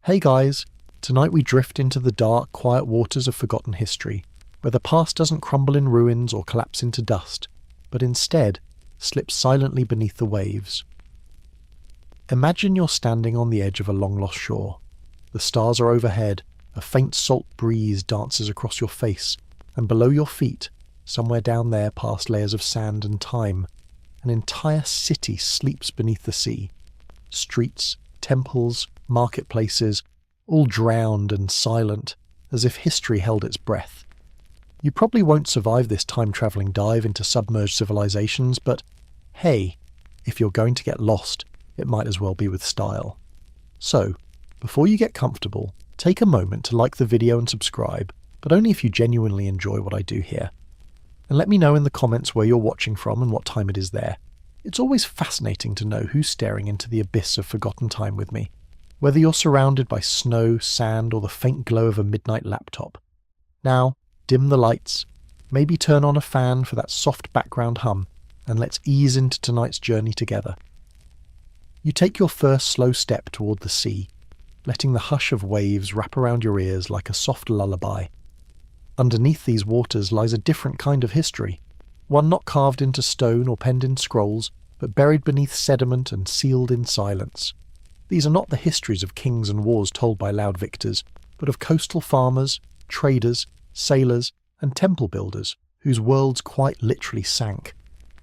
Hey guys, tonight we drift into the dark, quiet waters of forgotten history, where the past doesn't crumble in ruins or collapse into dust, but instead slips silently beneath the waves. Imagine you're standing on the edge of a long-lost shore. The stars are overhead, a faint salt breeze dances across your face, and below your feet, somewhere down there past layers of sand and time, an entire city sleeps beneath the sea. Streets, temples, marketplaces, all drowned and silent, as if history held its breath. You probably won't survive this time-travelling dive into submerged civilizations, but hey, if you're going to get lost, it might as well be with style. So, before you get comfortable, take a moment to like the video and subscribe, but only if you genuinely enjoy what I do here. And let me know in the comments where you're watching from and what time it is there. It's always fascinating to know who's staring into the abyss of forgotten time with me, whether you're surrounded by snow, sand, or the faint glow of a midnight laptop. Now, dim the lights, maybe turn on a fan for that soft background hum, and let's ease into tonight's journey together. You take your first slow step toward the sea, letting the hush of waves wrap around your ears like a soft lullaby. Underneath these waters lies a different kind of history, one not carved into stone or penned in scrolls, but buried beneath sediment and sealed in silence. These are not the histories of kings and wars told by loud victors, but of coastal farmers, traders, sailors, and temple builders whose worlds quite literally sank.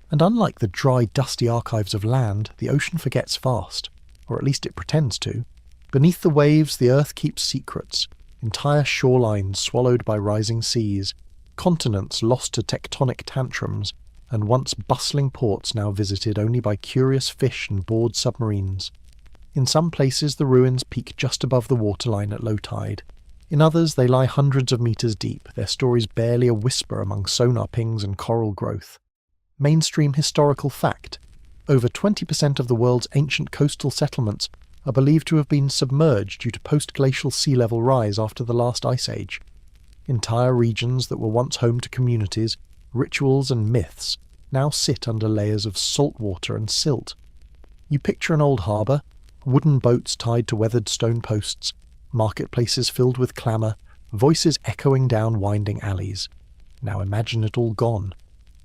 And unlike the dry, dusty archives of land, the ocean forgets fast, or at least it pretends to. Beneath the waves, the earth keeps secrets, entire shorelines swallowed by rising seas, continents lost to tectonic tantrums, and once bustling ports now visited only by curious fish and bored submarines. In some places the ruins peak just above the waterline at low tide. In others they lie hundreds of meters deep, their stories barely a whisper among sonar pings and coral growth. Mainstream historical fact: over 20% of the world's ancient coastal settlements are believed to have been submerged due to post-glacial sea level rise after the last ice age. Entire regions that were once home to communities, rituals and myths now sit under layers of salt water and silt. You picture an old harbour, wooden boats tied to weathered stone posts, marketplaces filled with clamour, voices echoing down winding alleys. Now imagine it all gone.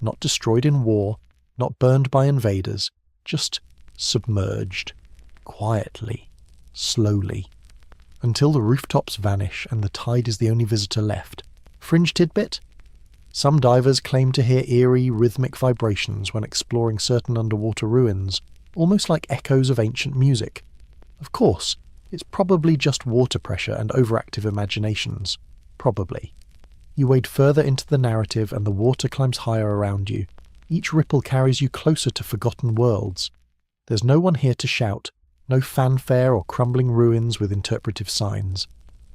Not destroyed in war, not burned by invaders, just submerged. Quietly, slowly. Until the rooftops vanish and the tide is the only visitor left. Fringe tidbit? Some divers claim to hear eerie, rhythmic vibrations when exploring certain underwater ruins, almost like echoes of ancient music. Of course, it's probably just water pressure and overactive imaginations. Probably. You wade further into the narrative and the water climbs higher around you. Each ripple carries you closer to forgotten worlds. There's no one here to shout, no fanfare or crumbling ruins with interpretive signs.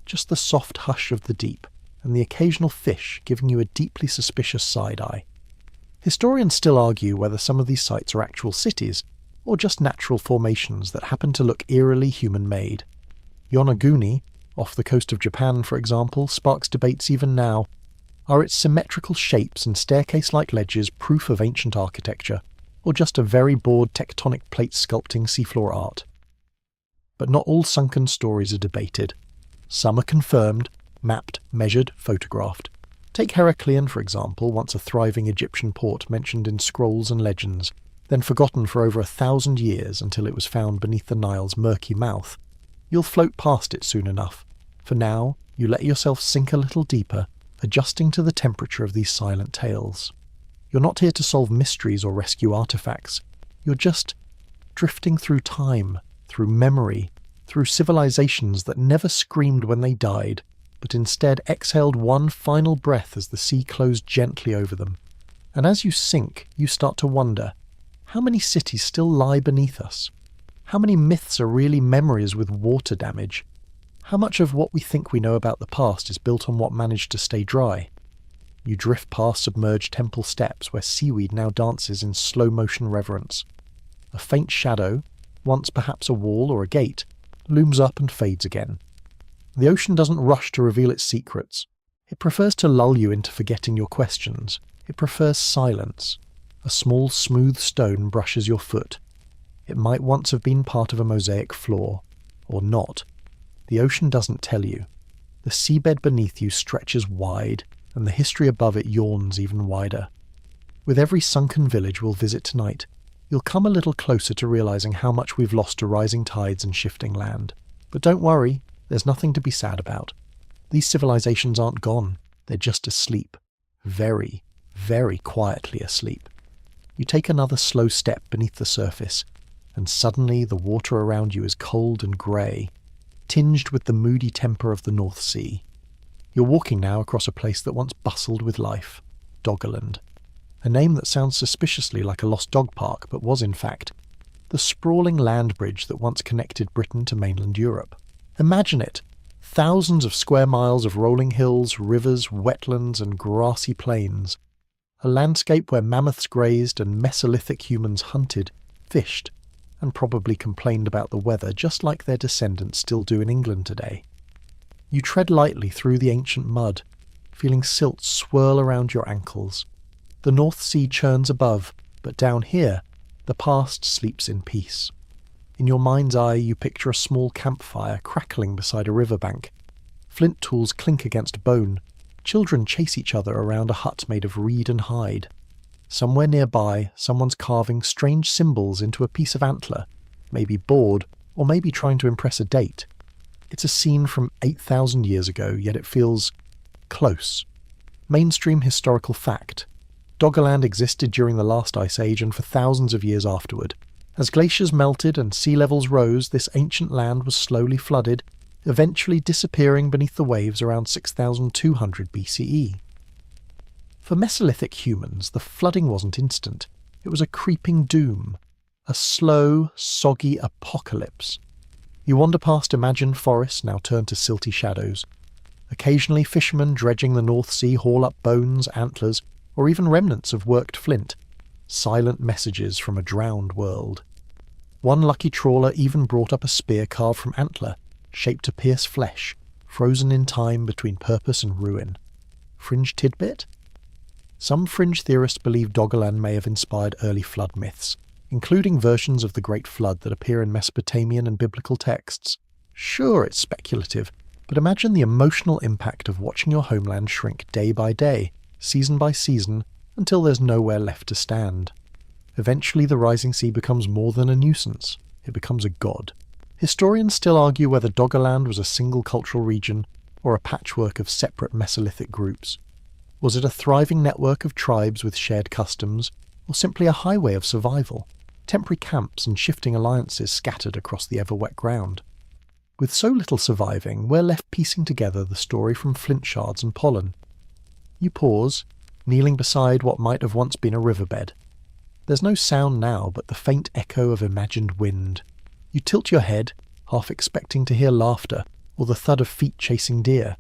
Just the soft hush of the deep, and the occasional fish giving you a deeply suspicious side-eye. Historians still argue whether some of these sites are actual cities, or just natural formations that happen to look eerily human-made. Yonaguni, off the coast of Japan for example, sparks debates even now. Are its symmetrical shapes and staircase-like ledges proof of ancient architecture, or just a very bored tectonic plate sculpting seafloor art? But not all sunken stories are debated. Some are confirmed, mapped, measured, photographed. Take Heracleion for example, once a thriving Egyptian port mentioned in scrolls and legends, then forgotten for over 1,000 years until it was found beneath the Nile's murky mouth. You'll float past it soon enough. For now, you let yourself sink a little deeper, adjusting to the temperature of these silent tales. You're not here to solve mysteries or rescue artifacts. You're just drifting through time, through memory, through civilizations that never screamed when they died, but instead exhaled one final breath as the sea closed gently over them. And as you sink, you start to wonder, how many cities still lie beneath us? How many myths are really memories with water damage? How much of what we think we know about the past is built on what managed to stay dry? You drift past submerged temple steps where seaweed now dances in slow-motion reverence. A faint shadow, once perhaps a wall or a gate, looms up and fades again. The ocean doesn't rush to reveal its secrets. It prefers to lull you into forgetting your questions. It prefers silence. A small, smooth stone brushes your foot. It might once have been part of a mosaic floor, or not. The ocean doesn't tell you. The seabed beneath you stretches wide, and the history above it yawns even wider. With every sunken village we'll visit tonight, you'll come a little closer to realizing how much we've lost to rising tides and shifting land. But don't worry, there's nothing to be sad about. These civilizations aren't gone, they're just asleep. Very, very quietly asleep. You take another slow step beneath the surface, and suddenly the water around you is cold and grey, tinged with the moody temper of the North Sea. You're walking now across a place that once bustled with life, Doggerland. A name that sounds suspiciously like a lost dog park, but was in fact the sprawling land bridge that once connected Britain to mainland Europe. Imagine it! Thousands of square miles of rolling hills, rivers, wetlands and grassy plains. A landscape where mammoths grazed and Mesolithic humans hunted, fished, and probably complained about the weather just like their descendants still do in England today. You tread lightly through the ancient mud, feeling silt swirl around your ankles. The North Sea churns above, but down here, the past sleeps in peace. In your mind's eye, you picture a small campfire crackling beside a riverbank. Flint tools clink against bone. Children chase each other around a hut made of reed and hide. Somewhere nearby, someone's carving strange symbols into a piece of antler, maybe bored, or maybe trying to impress a date. It's a scene from 8,000 years ago, yet it feels close. Mainstream historical fact. Doggerland existed during the last ice age and for thousands of years afterward. As glaciers melted and sea levels rose, this ancient land was slowly flooded, eventually disappearing beneath the waves around 6,200 BCE. For Mesolithic humans, the flooding wasn't instant. It was a creeping doom, a slow, soggy apocalypse. You wander past imagined forests now turned to silty shadows. Occasionally fishermen dredging the North Sea haul up bones, antlers, or even remnants of worked flint. Silent messages from a drowned world. One lucky trawler even brought up a spear carved from antler, shaped to pierce flesh, frozen in time between purpose and ruin. Fringe tidbit? Some fringe theorists believe Doggerland may have inspired early flood myths, including versions of the Great Flood that appear in Mesopotamian and biblical texts. Sure, it's speculative, but imagine the emotional impact of watching your homeland shrink day by day, season by season, until there's nowhere left to stand. Eventually the rising sea becomes more than a nuisance. It becomes a god. Historians still argue whether Doggerland was a single cultural region or a patchwork of separate Mesolithic groups. Was it a thriving network of tribes with shared customs, or simply a highway of survival, temporary camps and shifting alliances scattered across the ever-wet ground? With so little surviving, we're left piecing together the story from flint shards and pollen. You pause, kneeling beside what might have once been a riverbed. There's no sound now but the faint echo of imagined wind. You tilt your head, half expecting to hear laughter or the thud of feet chasing deer.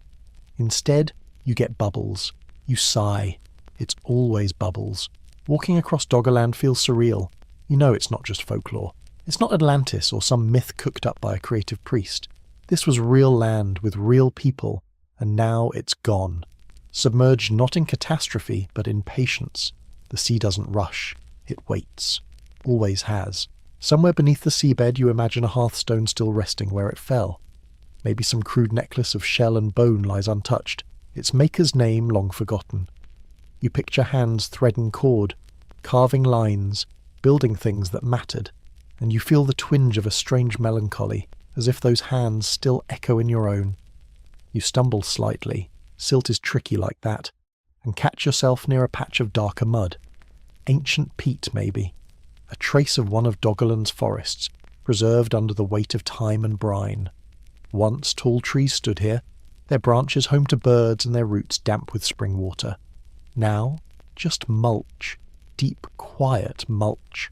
Instead, you get bubbles. You sigh. It's always bubbles. Walking across Doggerland feels surreal. You know it's not just folklore. It's not Atlantis or some myth cooked up by a creative priest. This was real land with real people, and now it's gone. Submerged not in catastrophe, but in patience. The sea doesn't rush. It waits. Always has. Somewhere beneath the seabed you imagine a hearthstone still resting where it fell. Maybe some crude necklace of shell and bone lies untouched, its maker's name long forgotten. You picture hands threading cord, carving lines, building things that mattered, and you feel the twinge of a strange melancholy, as if those hands still echo in your own. You stumble slightly. Silt is tricky like that, and catch yourself near a patch of darker mud. Ancient peat, maybe. A trace of one of Doggerland's forests, preserved under the weight of time and brine. Once tall trees stood here, their branches home to birds and their roots damp with spring water. Now, just mulch. Deep, quiet mulch.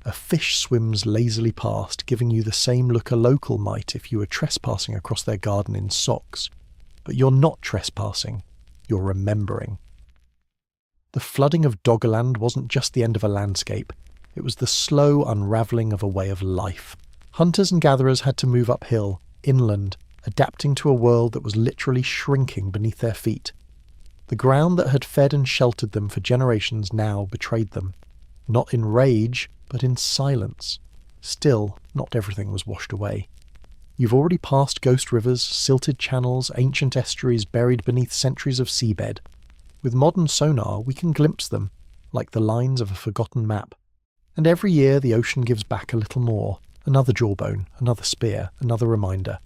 A fish swims lazily past, giving you the same look a local might if you were trespassing across their garden in socks. But you're not trespassing, you're remembering. The flooding of Doggerland wasn't just the end of a landscape, it was the slow unravelling of a way of life. Hunters and gatherers had to move uphill, inland, adapting to a world that was literally shrinking beneath their feet. The ground that had fed and sheltered them for generations now betrayed them. Not in rage, but in silence. Still, not everything was washed away. You've already passed ghost rivers, silted channels, ancient estuaries buried beneath centuries of seabed. With modern sonar, we can glimpse them, like the lines of a forgotten map. And every year the ocean gives back a little more, another jawbone, another spear, another reminder.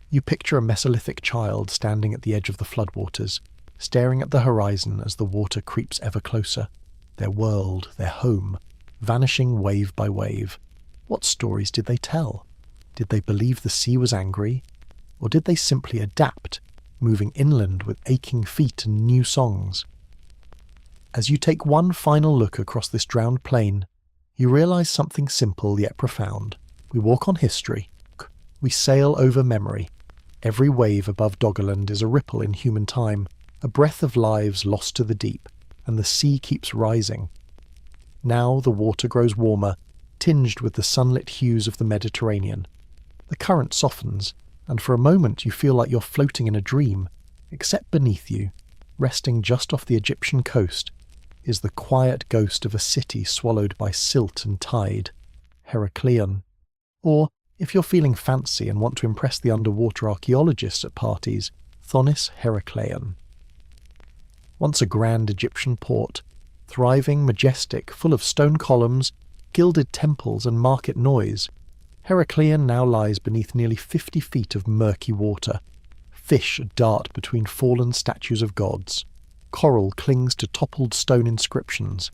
You picture a Mesolithic child standing at the edge of the floodwaters, staring at the horizon as the water creeps ever closer. Their world, their home, vanishing wave by wave. What stories did they tell? Did they believe the sea was angry? Or did they simply adapt, moving inland with aching feet and new songs? As you take one final look across this drowned plain, you realise something simple yet profound. We walk on history. We sail over memory. Every wave above Doggerland is a ripple in human time, a breath of lives lost to the deep, and the sea keeps rising. Now the water grows warmer, tinged with the sunlit hues of the Mediterranean. The current softens, and for a moment you feel like you're floating in a dream, except beneath you, resting just off the Egyptian coast, is the quiet ghost of a city swallowed by silt and tide, Heracleion. Or, if you're feeling fancy and want to impress the underwater archaeologists at parties, Thonis Heracleion. Once a grand Egyptian port, thriving, majestic, full of stone columns, gilded temples and market noise, Heracleion now lies beneath nearly 50 feet of murky water. Fish dart between fallen statues of gods. Coral clings to toppled stone inscriptions.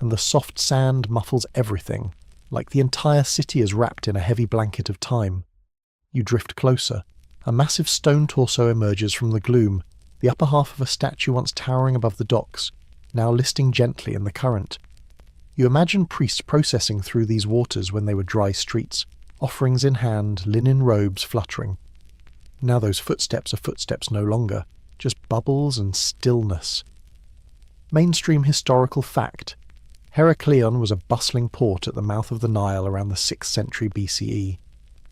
And the soft sand muffles everything, like the entire city is wrapped in a heavy blanket of time. You drift closer. A massive stone torso emerges from the gloom, the upper half of a statue once towering above the docks, now listing gently in the current. You imagine priests processing through these waters when they were dry streets, offerings in hand, linen robes fluttering. Now those footsteps are footsteps no longer, just bubbles and stillness. Mainstream historical fact. Heracleion was a bustling port at the mouth of the Nile around the 6th century BCE.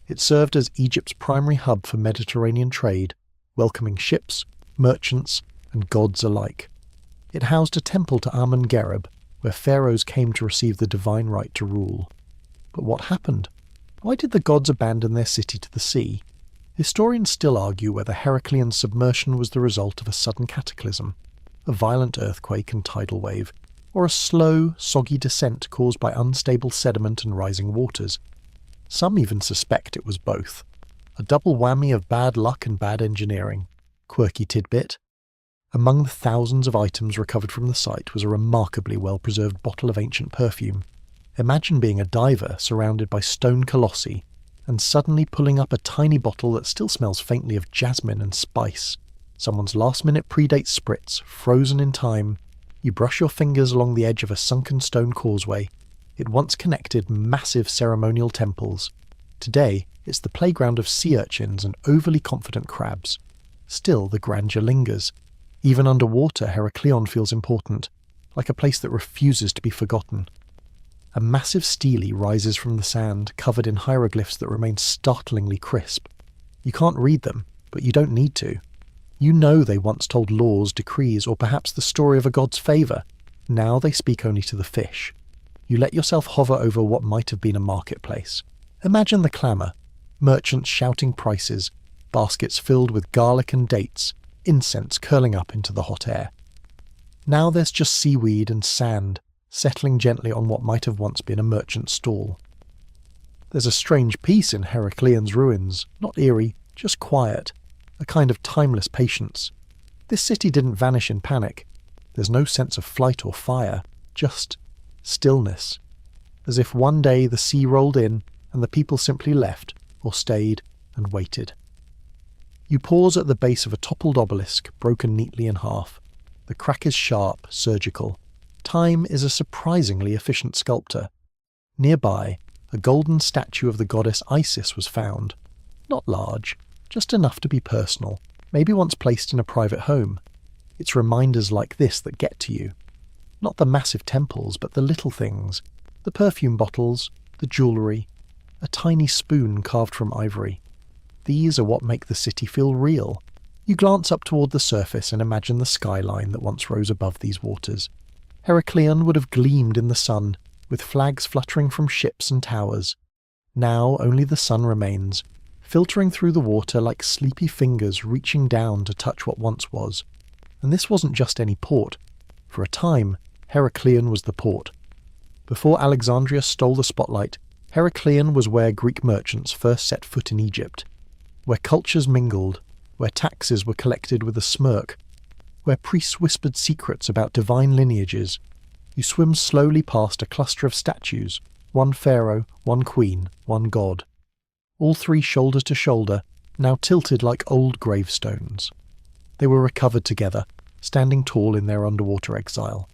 It served as Egypt's primary hub for Mediterranean trade, welcoming ships, merchants, and gods alike. It housed a temple to Amun-Gereb, where pharaohs came to receive the divine right to rule. But what happened? Why did the gods abandon their city to the sea? Historians still argue whether Heracleion's submersion was the result of a sudden cataclysm, a violent earthquake and tidal wave, or a slow, soggy descent caused by unstable sediment and rising waters. Some even suspect it was both. A double whammy of bad luck and bad engineering. Quirky tidbit. Among the thousands of items recovered from the site was a remarkably well-preserved bottle of ancient perfume. Imagine being a diver surrounded by stone colossi and suddenly pulling up a tiny bottle that still smells faintly of jasmine and spice. Someone's last-minute predate spritz, frozen in time. You brush your fingers along the edge of a sunken stone causeway. It once connected massive ceremonial temples. Today, it's the playground of sea urchins and overly confident crabs. Still, the grandeur lingers. Even underwater, Heracleion feels important, like a place that refuses to be forgotten. A massive stele rises from the sand, covered in hieroglyphs that remain startlingly crisp. You can't read them, but you don't need to. You know they once told laws, decrees, or perhaps the story of a god's favour. Now they speak only to the fish. You let yourself hover over what might have been a marketplace. Imagine the clamour. Merchants shouting prices, baskets filled with garlic and dates, incense curling up into the hot air. Now there's just seaweed and sand, settling gently on what might have once been a merchant's stall. There's a strange peace in Heracleion's ruins, not eerie, just quiet, a kind of timeless patience. This city didn't vanish in panic. There's no sense of flight or fire, just stillness, as if one day the sea rolled in and the people simply left, or stayed and waited. You pause at the base of a toppled obelisk, broken neatly in half. The crack is sharp, surgical. Time is a surprisingly efficient sculptor. Nearby, a golden statue of the goddess Isis was found. Not large, just enough to be personal, maybe once placed in a private home. It's reminders like this that get to you. Not the massive temples, but the little things. The perfume bottles, the jewellery, a tiny spoon carved from ivory. These are what make the city feel real. You glance up toward the surface and imagine the skyline that once rose above these waters. Heracleion would have gleamed in the sun, with flags fluttering from ships and towers. Now only the sun remains, filtering through the water like sleepy fingers reaching down to touch what once was. And this wasn't just any port. For a time, Heracleion was the port. Before Alexandria stole the spotlight, Heracleion was where Greek merchants first set foot in Egypt, where cultures mingled, where taxes were collected with a smirk, where priests whispered secrets about divine lineages. You swim slowly past a cluster of statues, one pharaoh, one queen, one god. All three shoulder to shoulder, now tilted like old gravestones. They were recovered together, standing tall in their underwater exile.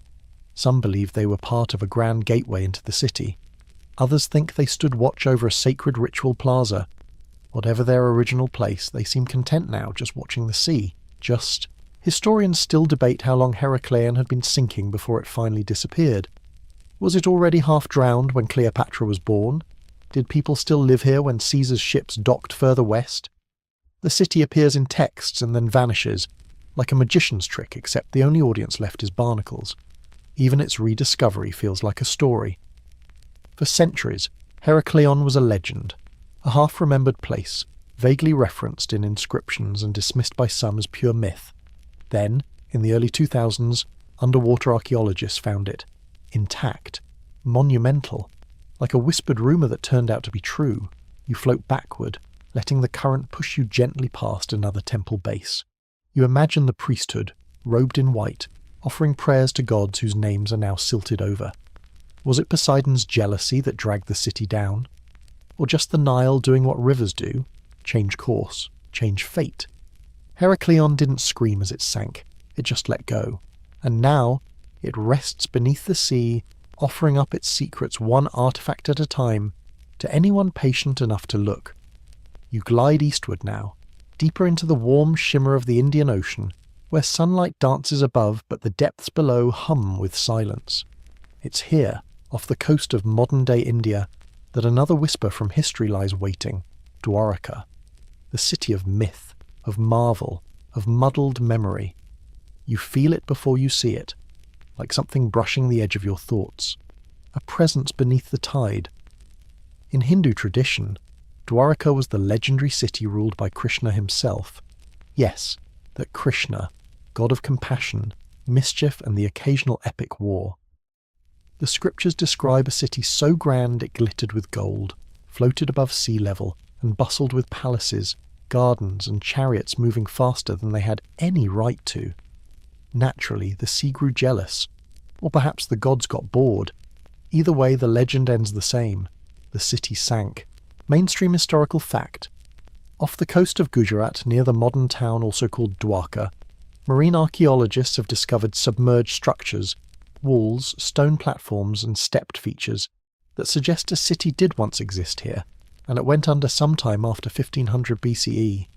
Some believe they were part of a grand gateway into the city. Others think they stood watch over a sacred ritual plaza. Whatever their original place, they seem content now just watching the sea. Historians still debate how long Heracleion had been sinking before it finally disappeared. Was it already half drowned when Cleopatra was born? Did people still live here when Caesar's ships docked further west? The city appears in texts and then vanishes, like a magician's trick, except the only audience left is barnacles. Even its rediscovery feels like a story. For centuries, Heracleion was a legend, a half-remembered place, vaguely referenced in inscriptions and dismissed by some as pure myth. Then, in the early 2000s, underwater archaeologists found it, intact, monumental, like a whispered rumour that turned out to be true. You float backward, letting the current push you gently past another temple base. You imagine the priesthood, robed in white, offering prayers to gods whose names are now silted over. Was it Poseidon's jealousy that dragged the city down? Or just the Nile doing what rivers do, change course, change fate? Heracleion didn't scream as it sank, it just let go. And now, it rests beneath the sea, offering up its secrets one artifact at a time, to anyone patient enough to look. You glide eastward now, deeper into the warm shimmer of the Indian Ocean, where sunlight dances above but the depths below hum with silence. It's here, off the coast of modern-day India, that another whisper from history lies waiting, Dwaraka, the city of myth, of marvel, of muddled memory. You feel it before you see it, like something brushing the edge of your thoughts, a presence beneath the tide. In Hindu tradition, Dwaraka was the legendary city ruled by Krishna himself. Yes, that Krishna, god of compassion, mischief and the occasional epic war. The scriptures describe a city so grand it glittered with gold, floated above sea level, and bustled with palaces, gardens and chariots moving faster than they had any right to. Naturally, the sea grew jealous, or perhaps the gods got bored. Either way, the legend ends the same. The city sank. Mainstream historical fact. Off the coast of Gujarat, near the modern town also called Dwaraka, marine archaeologists have discovered submerged structures, walls, stone platforms and stepped features that suggest a city did once exist here, and it went under sometime after 1500 BCE.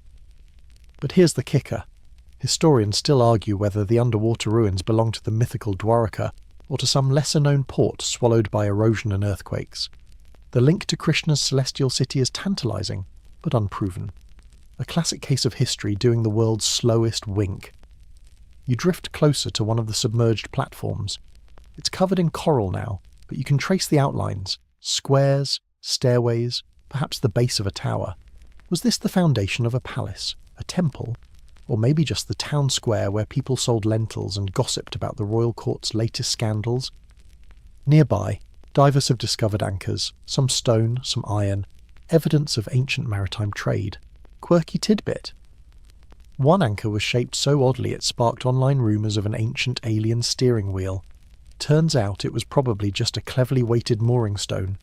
But here's the kicker. Historians still argue whether the underwater ruins belong to the mythical Dwaraka or to some lesser-known port swallowed by erosion and earthquakes. The link to Krishna's celestial city is tantalizing, but unproven. A classic case of history doing the world's slowest wink. You drift closer to one of the submerged platforms. It's covered in coral now, but you can trace the outlines, squares, stairways, perhaps the base of a tower. Was this the foundation of a palace, a temple, or maybe just the town square where people sold lentils and gossiped about the royal court's latest scandals? Nearby, divers have discovered anchors, some stone, some iron, evidence of ancient maritime trade. Quirky tidbit. One anchor was shaped so oddly it sparked online rumours of an ancient alien steering wheel. Turns out it was probably just a cleverly weighted mooring stone.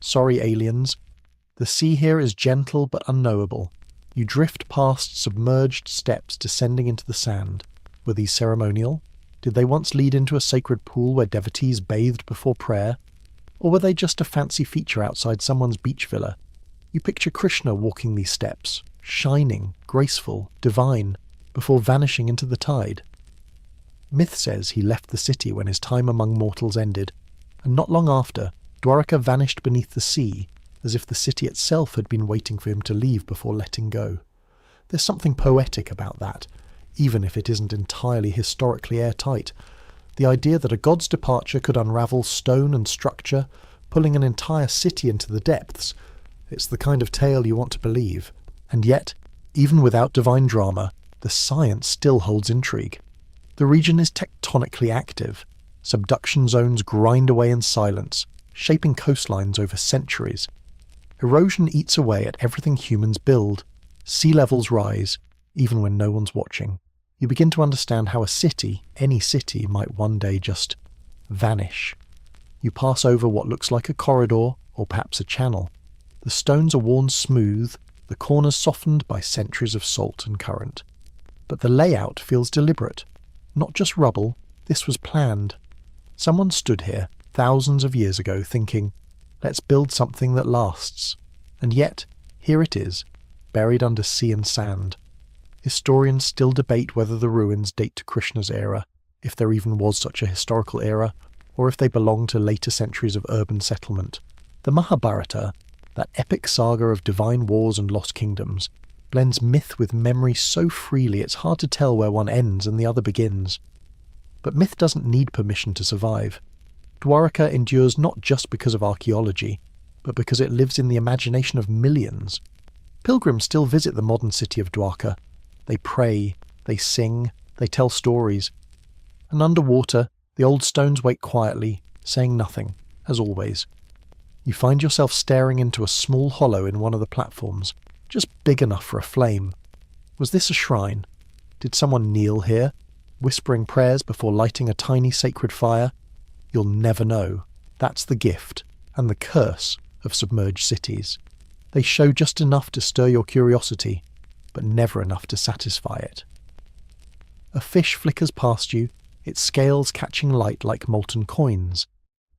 Sorry, aliens. The sea here is gentle but unknowable. You drift past submerged steps descending into the sand. Were these ceremonial? Did they once lead into a sacred pool where devotees bathed before prayer? Or were they just a fancy feature outside someone's beach villa? You picture Krishna walking these steps, shining, graceful, divine, before vanishing into the tide. Myth says he left the city when his time among mortals ended, and not long after, Dwaraka vanished beneath the sea, as if the city itself had been waiting for him to leave before letting go. There's something poetic about that, even if it isn't entirely historically airtight. The idea that a god's departure could unravel stone and structure, pulling an entire city into the depths. It's the kind of tale you want to believe. And yet, even without divine drama, the science still holds intrigue. The region is tectonically active. Subduction zones grind away in silence, shaping coastlines over centuries. Erosion eats away at everything humans build. Sea levels rise, even when no one's watching. You begin to understand how a city, any city, might one day just vanish. You pass over what looks like a corridor, or perhaps a channel. The stones are worn smooth, the corners softened by centuries of salt and current. But the layout feels deliberate. Not just rubble, this was planned. Someone stood here, thousands of years ago, thinking, let's build something that lasts. And yet, here it is, buried under sea and sand. Historians still debate whether the ruins date to Krishna's era, if there even was such a historical era, or if they belong to later centuries of urban settlement. The Mahabharata, that epic saga of divine wars and lost kingdoms, blends myth with memory so freely it's hard to tell where one ends and the other begins. But myth doesn't need permission to survive. Dwaraka endures not just because of archaeology, but because it lives in the imagination of millions. Pilgrims still visit the modern city of Dwaraka. They pray, they sing, they tell stories. And underwater, the old stones wait quietly, saying nothing, as always. You find yourself staring into a small hollow in one of the platforms, just big enough for a flame. Was this a shrine? Did someone kneel here, whispering prayers before lighting a tiny sacred fire? You'll never know. That's the gift, and the curse, of submerged cities. They show just enough to stir your curiosity, but never enough to satisfy it. A fish flickers past you, its scales catching light like molten coins.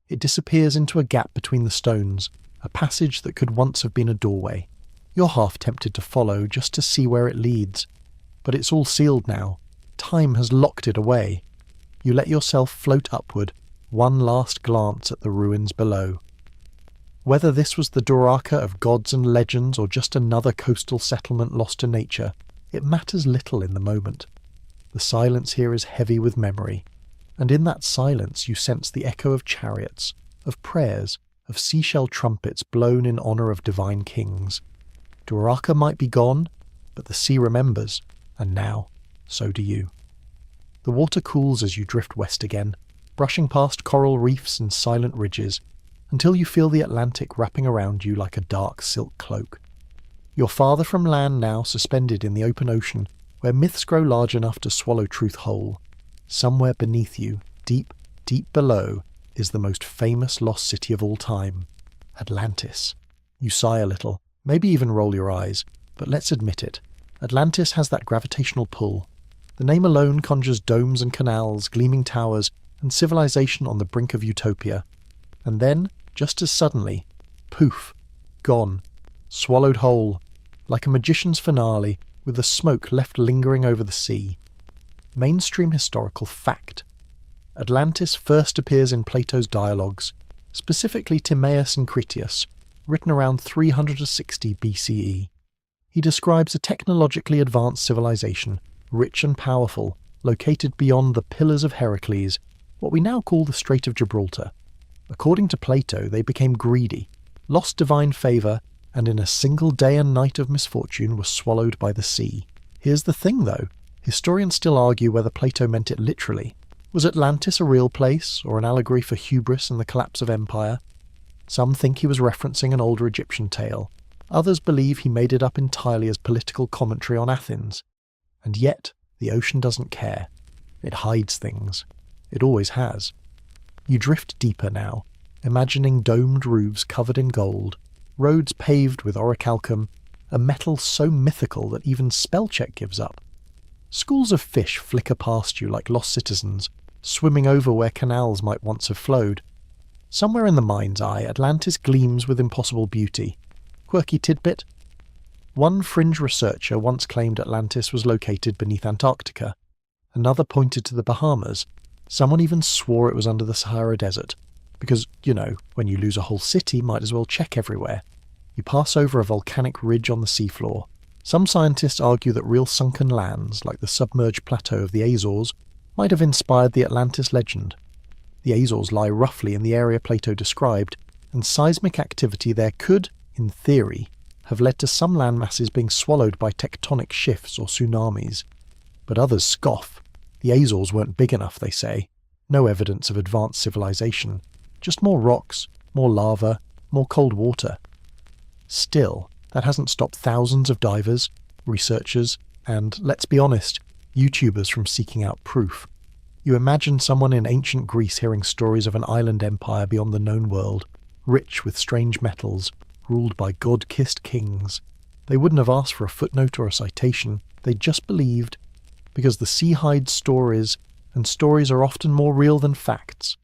It disappears into a gap between the stones, a passage that could once have been a doorway. You're half tempted to follow just to see where it leads, but it's all sealed now. Time has locked it away. You let yourself float upward, one last glance at the ruins below. Whether this was the Dwaraka of gods and legends or just another coastal settlement lost to nature, it matters little in the moment. The silence here is heavy with memory, and in that silence you sense the echo of chariots, of prayers, of seashell trumpets blown in honour of divine kings. Dwaraka might be gone, but the sea remembers, and now, so do you. The water cools as you drift west again, brushing past coral reefs and silent ridges, until you feel the Atlantic wrapping around you like a dark silk cloak. You're farther from land now, suspended in the open ocean, where myths grow large enough to swallow truth whole. Somewhere beneath you, deep, deep below, is the most famous lost city of all time, Atlantis. You sigh a little, maybe even roll your eyes, but let's admit it, Atlantis has that gravitational pull. The name alone conjures domes and canals, gleaming towers, and civilization on the brink of utopia. And then, just as suddenly, poof, gone, swallowed whole, like a magician's finale, with the smoke left lingering over the sea. Mainstream historical fact. Atlantis first appears in Plato's dialogues, specifically Timaeus and Critias, written around 360 BCE. He describes a technologically advanced civilization, rich and powerful, located beyond the Pillars of Heracleion, what we now call the Strait of Gibraltar. According to Plato, they became greedy, lost divine favour, and in a single day and night of misfortune were swallowed by the sea. Here's the thing, though. Historians still argue whether Plato meant it literally. Was Atlantis a real place, or an allegory for hubris and the collapse of empire? Some think he was referencing an older Egyptian tale. Others believe he made it up entirely as political commentary on Athens. And yet, the ocean doesn't care. It hides things. It always has. You drift deeper now, imagining domed roofs covered in gold, roads paved with orichalcum, a metal so mythical that even spellcheck gives up. Schools of fish flicker past you like lost citizens, swimming over where canals might once have flowed. Somewhere in the mind's eye, Atlantis gleams with impossible beauty. Quirky tidbit? One fringe researcher once claimed Atlantis was located beneath Antarctica. Another pointed to the Bahamas. Someone even swore it was under the Sahara Desert. Because, when you lose a whole city, might as well check everywhere. You pass over a volcanic ridge on the seafloor. Some scientists argue that real sunken lands, like the submerged plateau of the Azores, might have inspired the Atlantis legend. The Azores lie roughly in the area Plato described, and seismic activity there could, in theory, have led to some landmasses being swallowed by tectonic shifts or tsunamis. But others scoff. The Azores weren't big enough, they say. No evidence of advanced civilization. Just more rocks, more lava, more cold water. Still, that hasn't stopped thousands of divers, researchers, and, let's be honest, YouTubers from seeking out proof. You imagine someone in ancient Greece hearing stories of an island empire beyond the known world, rich with strange metals, ruled by god-kissed kings. They wouldn't have asked for a footnote or a citation, they just believed, because the sea hides stories, and stories are often more real than facts.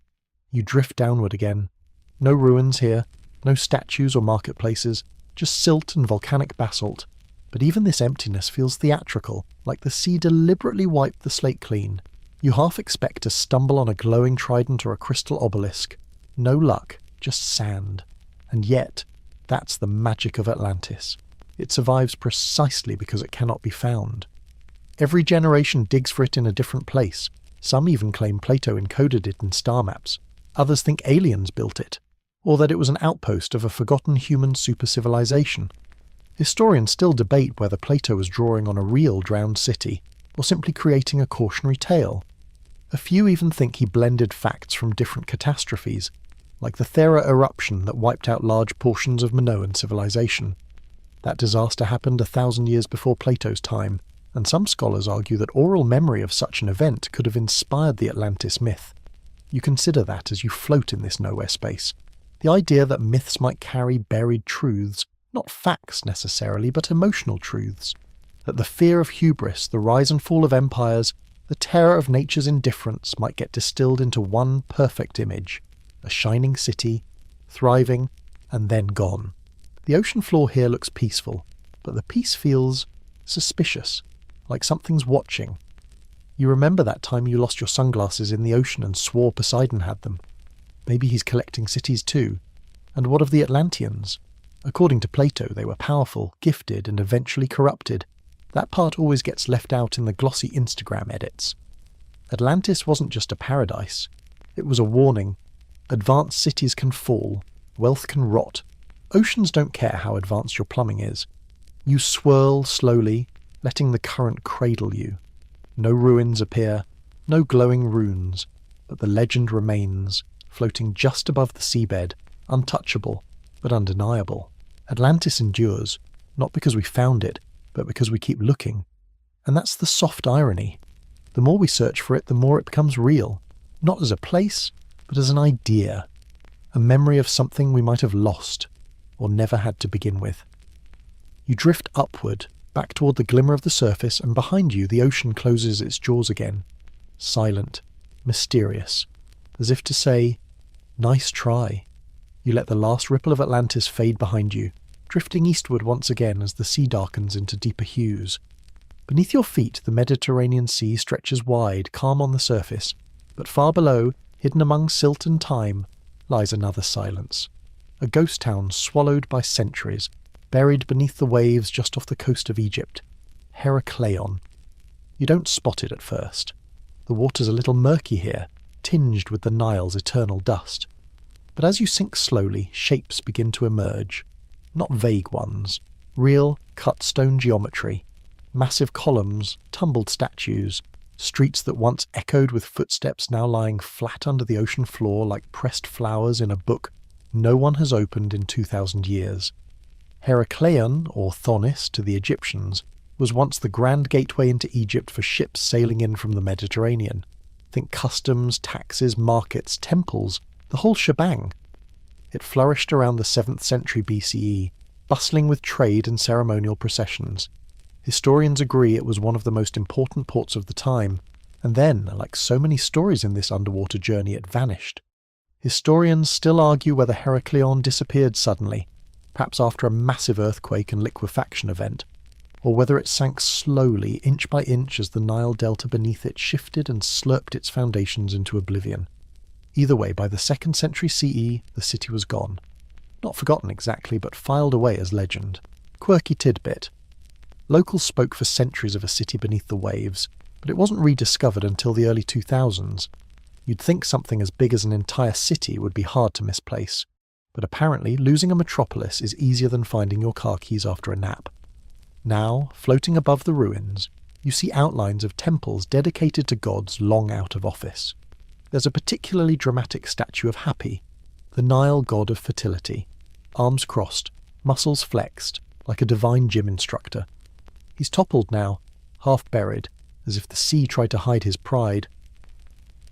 You drift downward again. No ruins here, no statues or marketplaces, just silt and volcanic basalt. But even this emptiness feels theatrical, like the sea deliberately wiped the slate clean. You half expect to stumble on a glowing trident or a crystal obelisk. No luck, just sand. And yet, that's the magic of Atlantis. It survives precisely because it cannot be found. Every generation digs for it in a different place. Some even claim Plato encoded it in star maps. Others think aliens built it, or that it was an outpost of a forgotten human super-civilization. Historians still debate whether Plato was drawing on a real drowned city, or simply creating a cautionary tale. A few even think he blended facts from different catastrophes, like the Thera eruption that wiped out large portions of Minoan civilization. That disaster happened 1,000 years before Plato's time, and some scholars argue that oral memory of such an event could have inspired the Atlantis myth. You consider that as you float in this nowhere space. The idea that myths might carry buried truths, not facts necessarily, but emotional truths. That the fear of hubris, the rise and fall of empires, the terror of nature's indifference might get distilled into one perfect image. A shining city, thriving, and then gone. The ocean floor here looks peaceful, but the peace feels suspicious, like something's watching. You remember that time you lost your sunglasses in the ocean and swore Poseidon had them. Maybe he's collecting cities too. And what of the Atlanteans? According to Plato, they were powerful, gifted, and eventually corrupted. That part always gets left out in the glossy Instagram edits. Atlantis wasn't just a paradise. It was a warning. Advanced cities can fall. Wealth can rot. Oceans don't care how advanced your plumbing is. You swirl slowly, letting the current cradle you. No ruins appear, no glowing runes, but the legend remains, floating just above the seabed, untouchable, but undeniable. Atlantis endures, not because we found it, but because we keep looking. And that's the soft irony. The more we search for it, the more it becomes real, not as a place, but as an idea, a memory of something we might have lost, or never had to begin with. You drift upward, back toward the glimmer of the surface, and behind you the ocean closes its jaws again, silent, mysterious, as if to say, nice try. You let the last ripple of Atlantis fade behind you, drifting eastward once again as the sea darkens into deeper hues. Beneath your feet the Mediterranean Sea stretches wide, calm on the surface, but far below, hidden among silt and time, lies another silence. A ghost town swallowed by centuries, buried beneath the waves just off the coast of Egypt. Heracleion. You don't spot it at first. The water's a little murky here, tinged with the Nile's eternal dust. But as you sink slowly, shapes begin to emerge. Not vague ones. Real, cut stone geometry. Massive columns, tumbled statues, streets that once echoed with footsteps now lying flat under the ocean floor like pressed flowers in a book no one has opened in 2,000 years. Heracleion, or Thonis to the Egyptians, was once the grand gateway into Egypt for ships sailing in from the Mediterranean. Think customs, taxes, markets, temples, the whole shebang. It flourished around the 7th century BCE, bustling with trade and ceremonial processions. Historians agree it was one of the most important ports of the time, and then, like so many stories in this underwater journey, it vanished. Historians still argue whether Heracleion disappeared suddenly, perhaps after a massive earthquake and liquefaction event, or whether it sank slowly, inch by inch, as the Nile delta beneath it shifted and slurped its foundations into oblivion. Either way, by the 2nd century CE, the city was gone. Not forgotten exactly, but filed away as legend. Quirky tidbit. Locals spoke for centuries of a city beneath the waves, but it wasn't rediscovered until the early 2000s. You'd think something as big as an entire city would be hard to misplace. but apparently losing a metropolis is easier than finding your car keys after a nap. Now, floating above the ruins, you see outlines of temples dedicated to gods long out of office. There's a particularly dramatic statue of Hapi, the Nile god of fertility, arms crossed, muscles flexed, like a divine gym instructor. He's toppled now, half buried, as if the sea tried to hide his pride.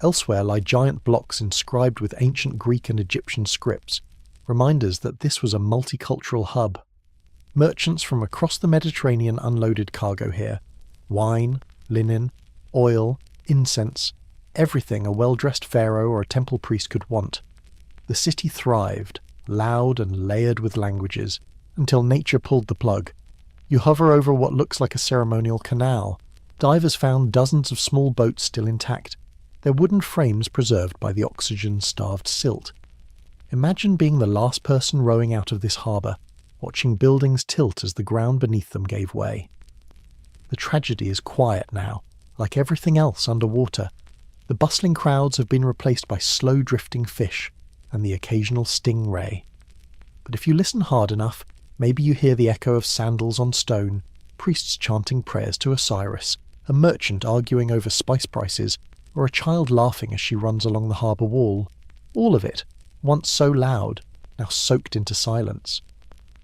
Elsewhere lie giant blocks inscribed with ancient Greek and Egyptian scripts, reminders that this was a multicultural hub. Merchants from across the Mediterranean unloaded cargo here. Wine, linen, oil, incense, everything a well-dressed pharaoh or a temple priest could want. The city thrived, loud and layered with languages, until nature pulled the plug. You hover over what looks like a ceremonial canal. Divers found dozens of small boats still intact, their wooden frames preserved by the oxygen-starved silt. Imagine being the last person rowing out of this harbour, watching buildings tilt as the ground beneath them gave way. The tragedy is quiet now, like everything else underwater. The bustling crowds have been replaced by slow-drifting fish and the occasional stingray. But if you listen hard enough, maybe you hear the echo of sandals on stone, priests chanting prayers to Osiris, a merchant arguing over spice prices, or a child laughing as she runs along the harbour wall. All of it, once so loud, now soaked into silence.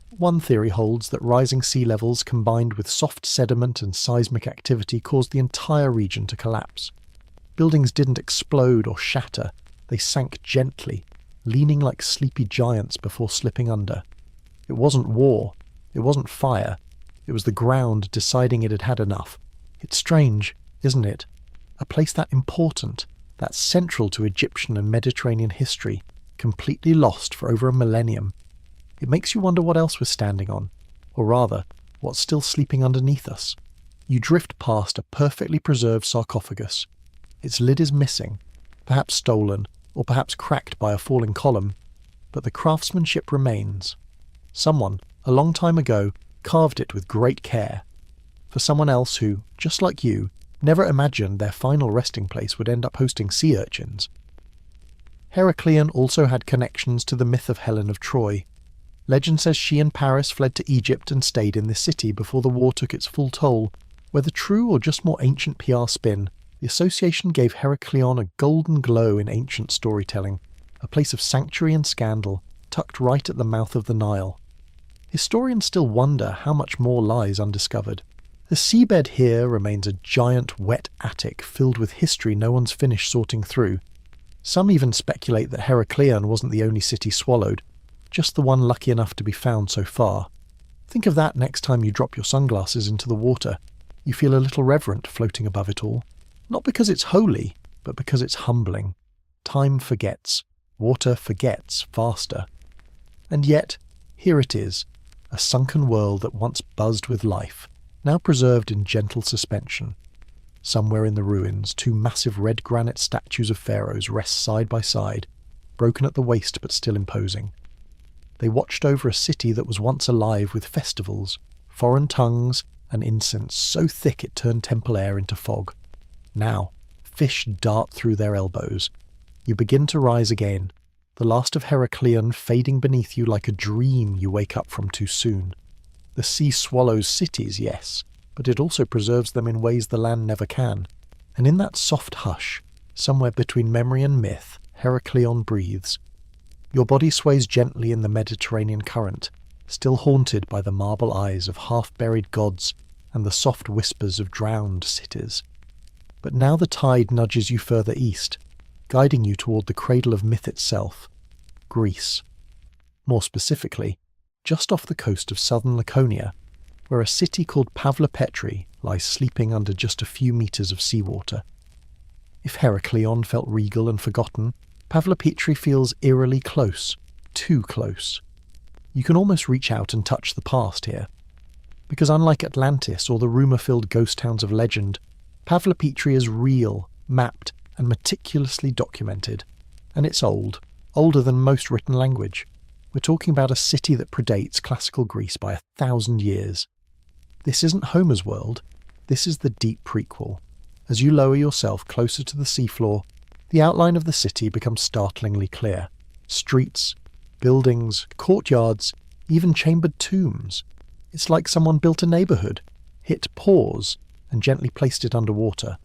One theory holds that rising sea levels combined with soft sediment and seismic activity caused the entire region to collapse. Buildings didn't explode or shatter, they sank gently, leaning like sleepy giants before slipping under. It wasn't war, it wasn't fire, it was the ground deciding it had had enough. It's strange, isn't it? A place that important, that central to Egyptian and Mediterranean history, completely lost for over a millennium. It makes you wonder what else we're standing on, or rather, what's still sleeping underneath us. You drift past a perfectly preserved sarcophagus. Its lid is missing, perhaps stolen, or perhaps cracked by a falling column, but the craftsmanship remains. Someone, a long time ago, carved it with great care. For someone else who, just like you, never imagined their final resting place would end up hosting sea urchins. Heracleion also had connections to the myth of Helen of Troy. Legend says she and Paris fled to Egypt and stayed in this city before the war took its full toll. Whether true or just more ancient PR spin, the association gave Heracleion a golden glow in ancient storytelling, a place of sanctuary and scandal, tucked right at the mouth of the Nile. Historians still wonder how much more lies undiscovered. The seabed here remains a giant wet attic filled with history no one's finished sorting through. Some even speculate that Heracleion wasn't the only city swallowed, just the one lucky enough to be found so far. Think of that next time you drop your sunglasses into the water. You feel a little reverent floating above it all. Not because it's holy, but because it's humbling. Time forgets. Water forgets faster. And yet, here it is, a sunken world that once buzzed with life, now preserved in gentle suspension. Somewhere in the ruins, two massive red granite statues of pharaohs rest side by side, broken at the waist but still imposing. They watched over a city that was once alive with festivals, foreign tongues, and incense so thick it turned temple air into fog. Now, fish dart through their elbows. You begin to rise again, the last of Heracleion fading beneath you like a dream you wake up from too soon. The sea swallows cities, yes, but it also preserves them in ways the land never can. And in that soft hush, somewhere between memory and myth, Heracleion breathes. Your body sways gently in the Mediterranean current, still haunted by the marble eyes of half-buried gods and the soft whispers of drowned cities. But now the tide nudges you further east, guiding you toward the cradle of myth itself, Greece. More specifically, just off the coast of southern Laconia, where a city called Pavlopetri lies sleeping under just a few meters of seawater. If Heracleion felt regal and forgotten, Pavlopetri feels eerily close, too close. You can almost reach out and touch the past here. Because unlike Atlantis or the rumour-filled ghost towns of legend, Pavlopetri is real, mapped, and meticulously documented. And it's old, older than most written language. We're talking about a city that predates classical Greece by 1,000 years. This isn't Homer's world, this is the deep prequel. As you lower yourself closer to the seafloor, the outline of the city becomes startlingly clear. Streets, buildings, courtyards, even chambered tombs. It's like someone built a neighbourhood, hit pause, and gently placed it underwater.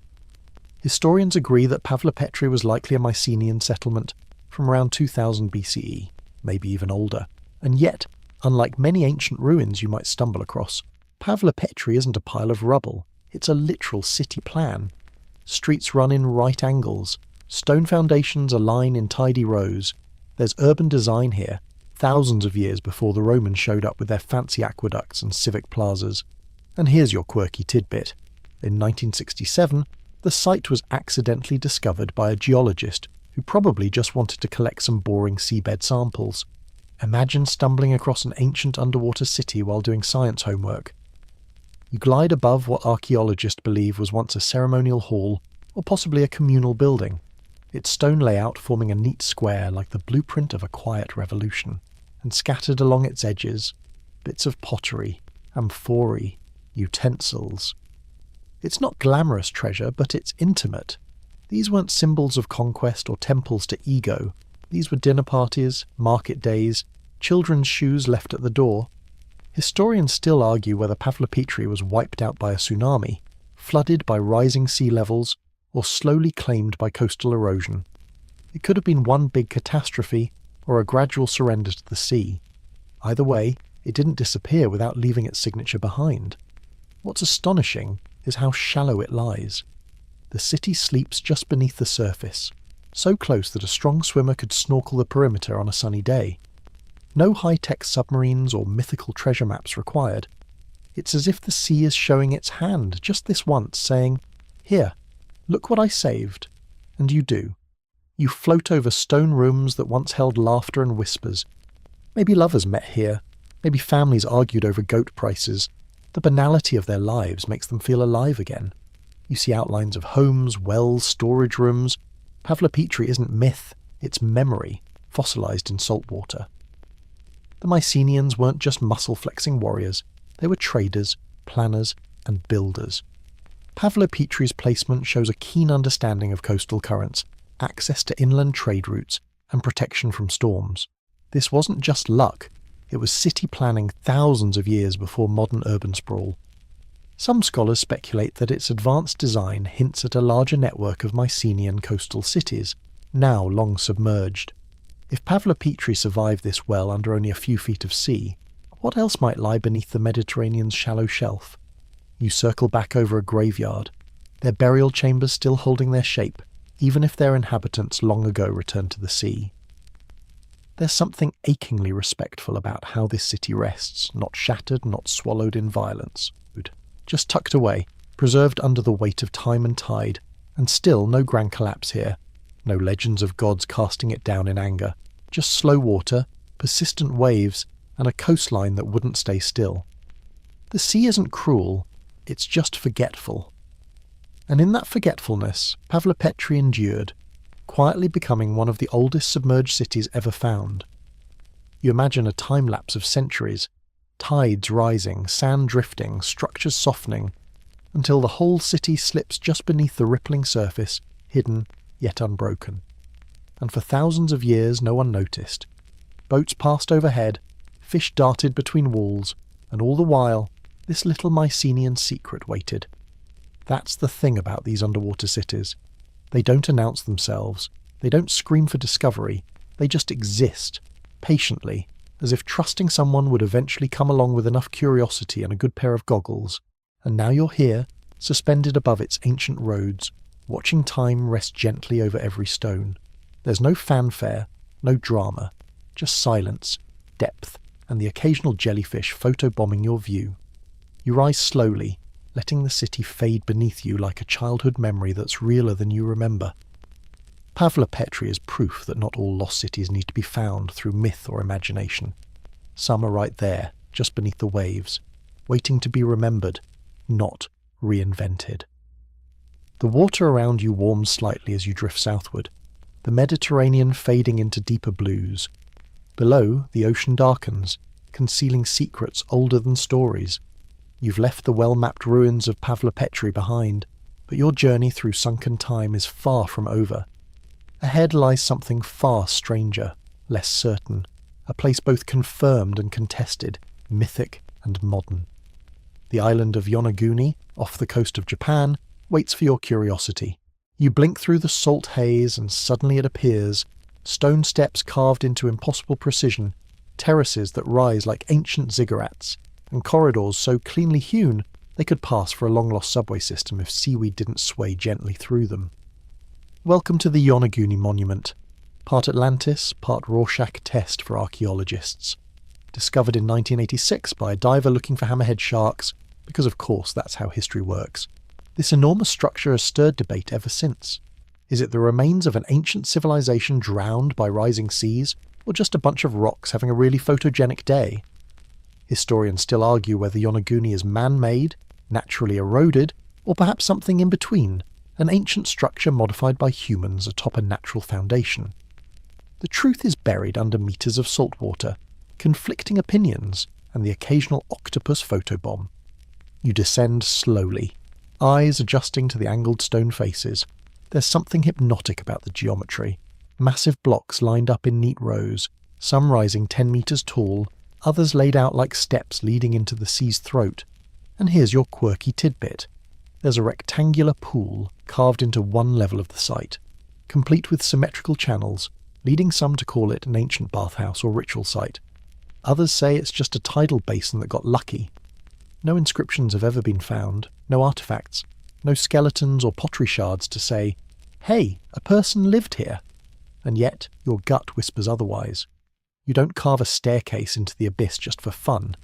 Historians agree that Pavlopetri was likely a Mycenaean settlement from around 2000 BCE, maybe even older. And yet, unlike many ancient ruins you might stumble across, Pavlopetri isn't a pile of rubble, it's a literal city plan. Streets run in right angles, stone foundations align in tidy rows. There's urban design here, thousands of years before the Romans showed up with their fancy aqueducts and civic plazas. And here's your quirky tidbit. In 1967, the site was accidentally discovered by a geologist who probably just wanted to collect some boring seabed samples. Imagine stumbling across an ancient underwater city while doing science homework. You glide above what archaeologists believe was once a ceremonial hall or possibly a communal building, its stone layout forming a neat square like the blueprint of a quiet revolution, and scattered along its edges, bits of pottery, amphorae, utensils. It's not glamorous treasure, but it's intimate. These weren't symbols of conquest or temples to ego. These were dinner parties, market days, children's shoes left at the door. Historians still argue whether Pavlopetri was wiped out by a tsunami, flooded by rising sea levels, or slowly claimed by coastal erosion. It could have been one big catastrophe, or a gradual surrender to the sea. Either way, it didn't disappear without leaving its signature behind. What's astonishing is how shallow it lies. The city sleeps just beneath the surface, so close that a strong swimmer could snorkel the perimeter on a sunny day. No high-tech submarines or mythical treasure maps required. It's as if the sea is showing its hand just this once, saying, "Here, look what I saved." And you do. You float over stone rooms that once held laughter and whispers. Maybe lovers met here. Maybe families argued over goat prices. The banality of their lives makes them feel alive again. You see outlines of homes, wells, storage rooms. Pavlopetri isn't myth, it's memory, fossilized in salt water. The Mycenaeans weren't just muscle-flexing warriors. They were traders, planners, and builders. Pavlopetri's placement shows a keen understanding of coastal currents, access to inland trade routes, and protection from storms. This wasn't just luck. It was city planning thousands of years before modern urban sprawl. Some scholars speculate that its advanced design hints at a larger network of Mycenaean coastal cities, now long submerged. If Pavlopetri survived this well under only a few feet of sea, what else might lie beneath the Mediterranean's shallow shelf? You circle back over a graveyard, their burial chambers still holding their shape, even if their inhabitants long ago returned to the sea. There's something achingly respectful about how this city rests, not shattered, not swallowed in violence. Just tucked away, preserved under the weight of time and tide, and still no grand collapse here. No legends of gods casting it down in anger. Just slow water, persistent waves, and a coastline that wouldn't stay still. The sea isn't cruel, it's just forgetful. And in that forgetfulness, Pavlopetri endured, quietly becoming one of the oldest submerged cities ever found. You imagine a time-lapse of centuries, tides rising, sand drifting, structures softening, until the whole city slips just beneath the rippling surface, hidden yet unbroken. And for thousands of years no one noticed. Boats passed overhead, fish darted between walls, and all the while this little Mycenaean secret waited. That's the thing about these underwater cities. They don't announce themselves, they don't scream for discovery, they just exist, patiently, as if trusting someone would eventually come along with enough curiosity and a good pair of goggles. And now you're here, suspended above its ancient roads, watching time rest gently over every stone. There's no fanfare, no drama, just silence, depth, and the occasional jellyfish photobombing your view. You rise slowly, letting the city fade beneath you like a childhood memory that's realer than you remember. Pavlopetri is proof that not all lost cities need to be found through myth or imagination. Some are right there, just beneath the waves, waiting to be remembered, not reinvented. The water around you warms slightly as you drift southward, the Mediterranean fading into deeper blues. Below, the ocean darkens, concealing secrets older than stories. You've left the well-mapped ruins of Pavlopetri behind, but your journey through sunken time is far from over. Ahead lies something far stranger, less certain, a place both confirmed and contested, mythic and modern. The island of Yonaguni, off the coast of Japan, waits for your curiosity. You blink through the salt haze and suddenly it appears, stone steps carved into impossible precision, terraces that rise like ancient ziggurats, and corridors so cleanly hewn they could pass for a long-lost subway system if seaweed didn't sway gently through them. Welcome to the Yonaguni Monument, part Atlantis, part Rorschach test for archaeologists. Discovered in 1986 by a diver looking for hammerhead sharks, because of course that's how history works. This enormous structure has stirred debate ever since. Is it the remains of an ancient civilization drowned by rising seas, or just a bunch of rocks having a really photogenic day? Historians still argue whether Yonaguni is man-made, naturally eroded, or perhaps something in between, an ancient structure modified by humans atop a natural foundation. The truth is buried under meters of salt water, conflicting opinions, and the occasional octopus photobomb. You descend slowly, eyes adjusting to the angled stone faces. There's something hypnotic about the geometry. Massive blocks lined up in neat rows, some rising 10 meters tall, others laid out like steps leading into the sea's throat. And here's your quirky tidbit. There's a rectangular pool carved into one level of the site, complete with symmetrical channels, leading some to call it an ancient bathhouse or ritual site. Others say it's just a tidal basin that got lucky. No inscriptions have ever been found, no artifacts, no skeletons or pottery shards to say, hey, a person lived here. And yet, your gut whispers otherwise. You don't carve a staircase into the abyss just for fun.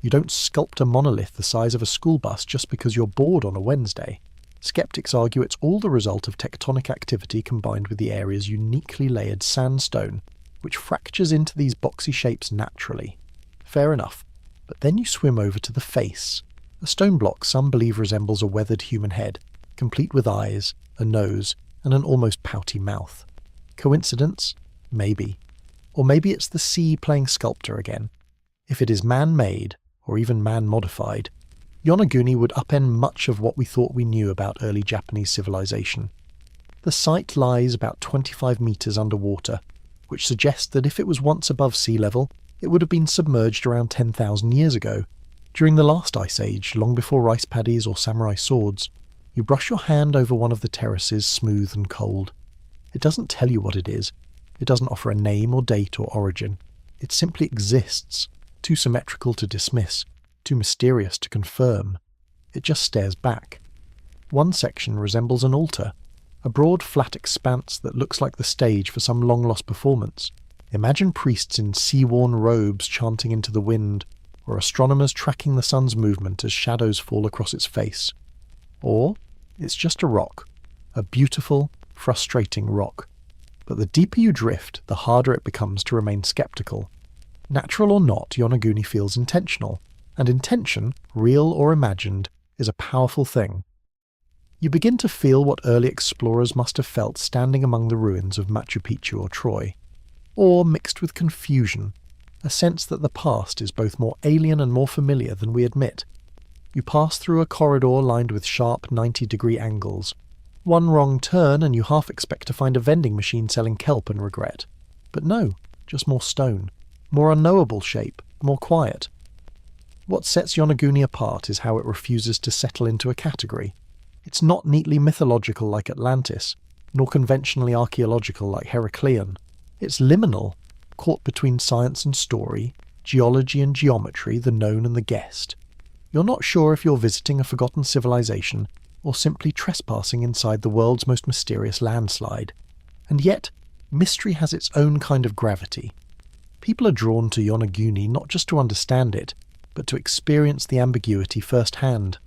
You don't sculpt a monolith the size of a school bus just because you're bored on a Wednesday. Skeptics argue it's all the result of tectonic activity combined with the area's uniquely layered sandstone, which fractures into these boxy shapes naturally. Fair enough. But then you swim over to the face. A stone block some believe resembles a weathered human head, complete with eyes, a nose, and an almost pouty mouth. Coincidence? Maybe. Or maybe it's the sea playing sculptor again. If it is man-made, or even man-modified, Yonaguni would upend much of what we thought we knew about early Japanese civilization. The site lies about 25 meters underwater, which suggests that if it was once above sea level, it would have been submerged around 10,000 years ago, during the last ice age, long before rice paddies or samurai swords. You brush your hand over one of the terraces, smooth and cold. It doesn't tell you what it is. It doesn't offer a name or date or origin. It simply exists, too symmetrical to dismiss, too mysterious to confirm. It just stares back. One section resembles an altar, a broad flat expanse that looks like the stage for some long-lost performance. Imagine priests in sea-worn robes chanting into the wind, or astronomers tracking the sun's movement as shadows fall across its face. Or it's just a rock, a beautiful, frustrating rock. But the deeper you drift, the harder it becomes to remain skeptical. Natural or not, Yonaguni feels intentional, and intention, real or imagined, is a powerful thing. You begin to feel what early explorers must have felt standing among the ruins of Machu Picchu or Troy. Or mixed with confusion, a sense that the past is both more alien and more familiar than we admit. You pass through a corridor lined with sharp 90-degree angles. One wrong turn and you half expect to find a vending machine selling kelp and regret. But no, just more stone, more unknowable shape, more quiet. What sets Yonaguni apart is how it refuses to settle into a category. It's not neatly mythological like Atlantis, nor conventionally archaeological like Heracleion. It's liminal, caught between science and story, geology and geometry, the known and the guessed. You're not sure if you're visiting a forgotten civilization or simply trespassing inside the world's most mysterious landslide. And yet, mystery has its own kind of gravity. People are drawn to Yonaguni not just to understand it, but to experience the ambiguity firsthand,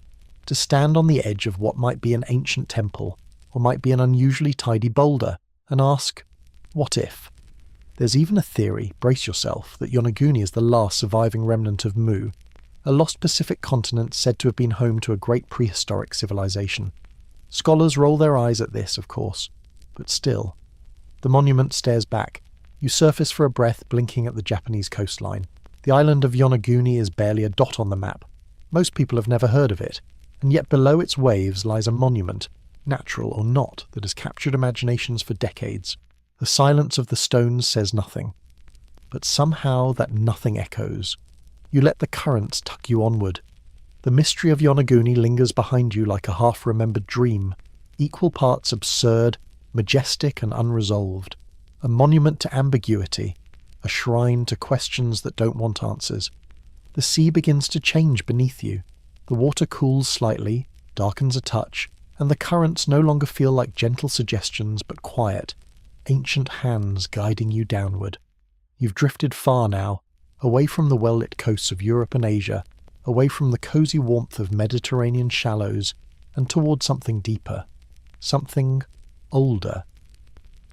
to stand on the edge of what might be an ancient temple, or might be an unusually tidy boulder, and ask, what if? There's even a theory, brace yourself, that Yonaguni is the last surviving remnant of Mu, a lost Pacific continent said to have been home to a great prehistoric civilization. Scholars roll their eyes at this, of course, but still. The monument stares back. You surface for a breath, blinking at the Japanese coastline. The island of Yonaguni is barely a dot on the map. Most people have never heard of it, and yet below its waves lies a monument, natural or not, that has captured imaginations for decades. The silence of the stones says nothing. but somehow that nothing echoes. You let the currents tuck you onward. The mystery of Yonaguni lingers behind you like a half-remembered dream, equal parts absurd, majestic and unresolved, a monument to ambiguity, a shrine to questions that don't want answers. The sea begins to change beneath you. The water cools slightly, darkens a touch, and the currents no longer feel like gentle suggestions but quiet, ancient hands guiding you downward. You've drifted far now, away from the well-lit coasts of Europe and Asia, away from the cosy warmth of Mediterranean shallows, and toward something deeper, something older.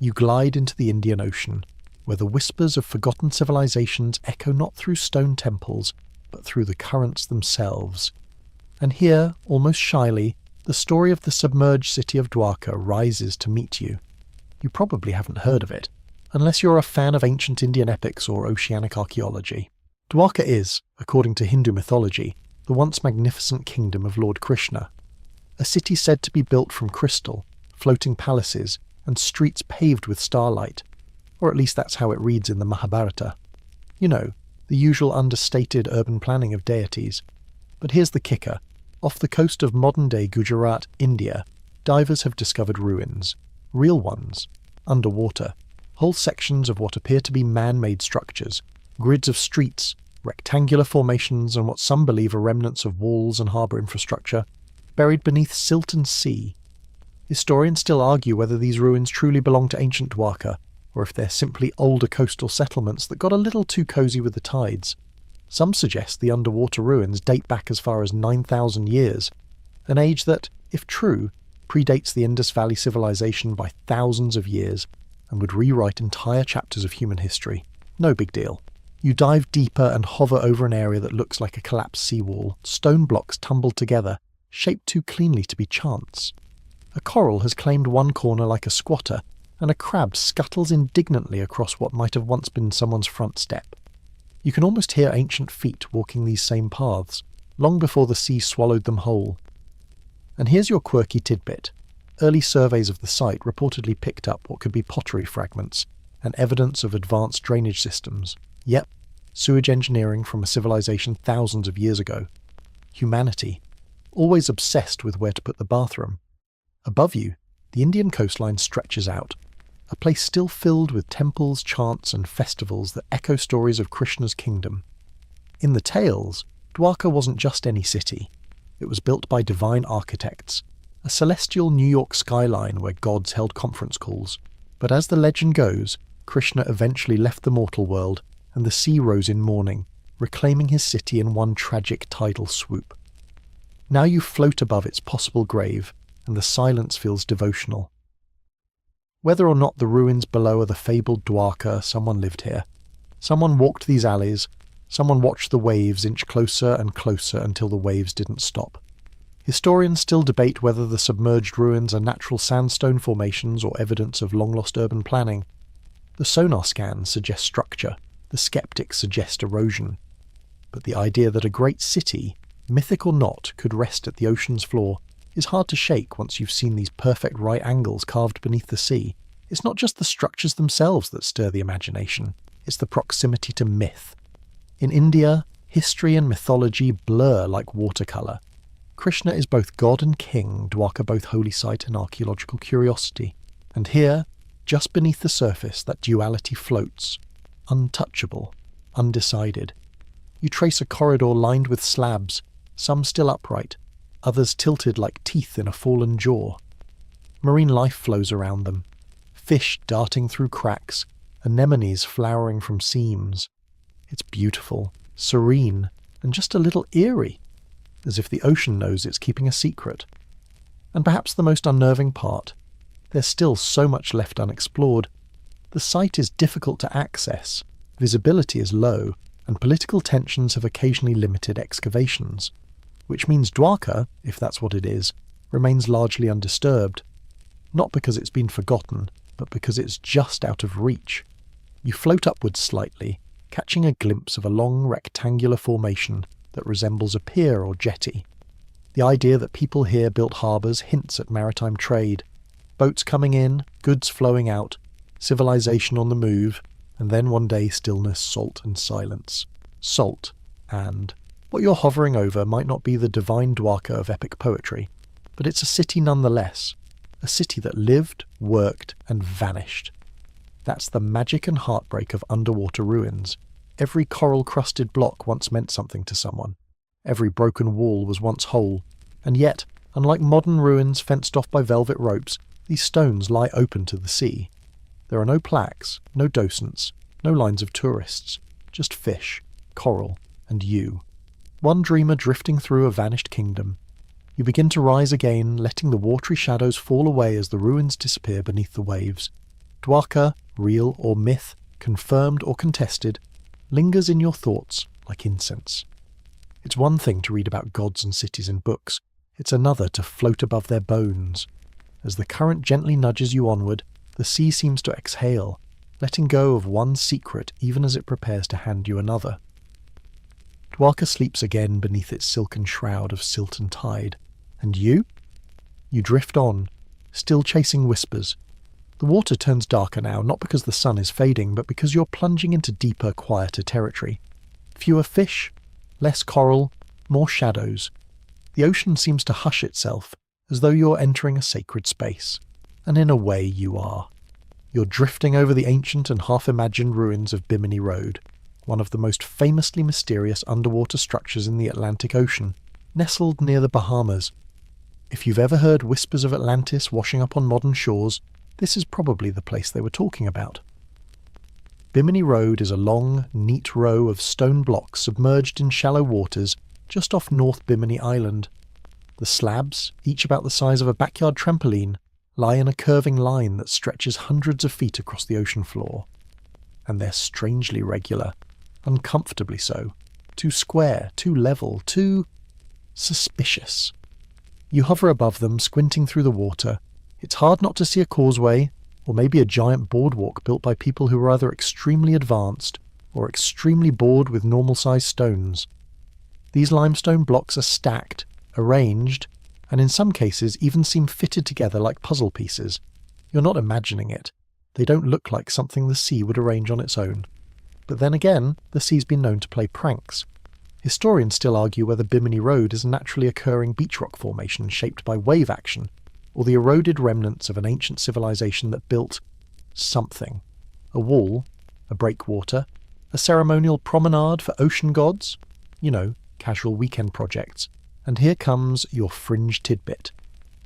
You glide into the Indian Ocean, where the whispers of forgotten civilizations echo not through stone temples, but through the currents themselves. And here, almost shyly, the story of the submerged city of Dwaraka rises to meet you. You probably haven't heard of it, unless you're a fan of ancient Indian epics or oceanic archaeology. Dwaraka is, according to Hindu mythology, the once magnificent kingdom of Lord Krishna, a city said to be built from crystal, floating palaces, and streets paved with starlight, or at least that's how it reads in the Mahabharata. You know, the usual understated urban planning of deities. But here's the kicker. Off the coast of modern-day Gujarat, India, divers have discovered ruins. Real ones. Underwater. Whole sections of what appear to be man-made structures. Grids of streets, rectangular formations, and what some believe are remnants of walls and harbour infrastructure, buried beneath silt and sea. Historians still argue whether these ruins truly belong to ancient Dwaraka, or if they're simply older coastal settlements that got a little too cosy with the tides. Some suggest the underwater ruins date back as far as 9,000 years, an age that, if true, predates the Indus Valley civilization by thousands of years and would rewrite entire chapters of human history. No big deal. You dive deeper and hover over an area that looks like a collapsed seawall, stone blocks tumbled together, shaped too cleanly to be chance. A coral has claimed one corner like a squatter, and a crab scuttles indignantly across what might have once been someone's front step. You can almost hear ancient feet walking these same paths, long before the sea swallowed them whole. And here's your quirky tidbit. Early surveys of the site reportedly picked up what could be pottery fragments and evidence of advanced drainage systems. Yep, sewage engineering from a civilization thousands of years ago. Humanity, always obsessed with where to put the bathroom. Above you, the Indian coastline stretches out, a place still filled with temples, chants, and festivals that echo stories of Krishna's kingdom. In the tales, Dwaraka wasn't just any city. It was built by divine architects, a celestial New York skyline where gods held conference calls. But as the legend goes, Krishna eventually left the mortal world, and the sea rose in mourning, reclaiming his city in one tragic tidal swoop. Now you float above its possible grave, and the silence feels devotional. Whether or not the ruins below are the fabled Dwaraka, someone lived here. Someone walked these alleys, someone watched the waves inch closer and closer until the waves didn't stop. Historians still debate whether the submerged ruins are natural sandstone formations or evidence of long-lost urban planning. The sonar scans suggest structure, the skeptics suggest erosion. But the idea that a great city, mythic or not, could rest at the ocean's floor is hard to shake once you've seen these perfect right angles carved beneath the sea. It's not just the structures themselves that stir the imagination, it's the proximity to myth. In India, history and mythology blur like watercolour. Krishna is both god and king, Dwaraka both holy site and archaeological curiosity. And here, just beneath the surface, that duality floats, untouchable, undecided. You trace a corridor lined with slabs, some still upright, others tilted like teeth in a fallen jaw. Marine life flows around them, fish darting through cracks, anemones flowering from seams. It's beautiful, serene, and just a little eerie, as if the ocean knows it's keeping a secret. And perhaps the most unnerving part, there's still so much left unexplored. The site is difficult to access, visibility is low, and political tensions have occasionally limited excavations. Which means Dwaraka, if that's what it is, remains largely undisturbed. Not because it's been forgotten, but because it's just out of reach. You float upwards slightly, catching a glimpse of a long rectangular formation that resembles a pier or jetty. The idea that people here built harbours hints at maritime trade. Boats coming in, goods flowing out, civilization on the move, And then one day stillness, salt and silence. Salt, and what you're hovering over might not be the divine Dwaraka of epic poetry, but it's a city nonetheless. A city that lived, worked, and vanished. That's the magic and heartbreak of underwater ruins. Every coral-crusted block once meant something to someone. Every broken wall was once whole. And yet, unlike modern ruins fenced off by velvet ropes, these stones lie open to the sea. There are no plaques, no docents, no lines of tourists, just fish, coral, and you. One dreamer drifting through a vanished kingdom. You begin to rise again, letting the watery shadows fall away as the ruins disappear beneath the waves. Dwaraka, real or myth, confirmed or contested, lingers in your thoughts like incense. It's one thing to read about gods and cities in books. It's another to float above their bones. As the current gently nudges you onward, the sea seems to exhale, letting go of one secret even as it prepares to hand you another. Dwaraka sleeps again beneath its silken shroud of silt and tide. And you? You drift on, still chasing whispers. The water turns darker now, not because the sun is fading, but because you're plunging into deeper, quieter territory. Fewer fish, less coral, more shadows. The ocean seems to hush itself, as though you're entering a sacred space. And in a way you are. You're drifting over the ancient and half-imagined ruins of Bimini Road, one of the most famously mysterious underwater structures in the Atlantic Ocean, nestled near the Bahamas. If you've ever heard whispers of Atlantis washing up on modern shores, this is probably the place they were talking about. Bimini Road is a long, neat row of stone blocks submerged in shallow waters just off North Bimini Island. The slabs, each about the size of a backyard trampoline, lie in a curving line that stretches hundreds of feet across the ocean floor. And they're strangely regular, uncomfortably so, too square, too level, too suspicious. You hover above them, squinting through the water. It's hard not to see a causeway, or maybe a giant boardwalk built by people who are either extremely advanced or extremely bored with normal-sized stones. These limestone blocks are stacked, arranged, and in some cases even seem fitted together like puzzle pieces. You're not imagining it. They don't look like something the sea would arrange on its own. But then again, the sea's been known to play pranks. Historians still argue whether Bimini Road is a naturally occurring beach rock formation shaped by wave action, or the eroded remnants of an ancient civilization that built something. A wall, a breakwater, a ceremonial promenade for ocean gods, casual weekend projects. And here comes your fringe tidbit.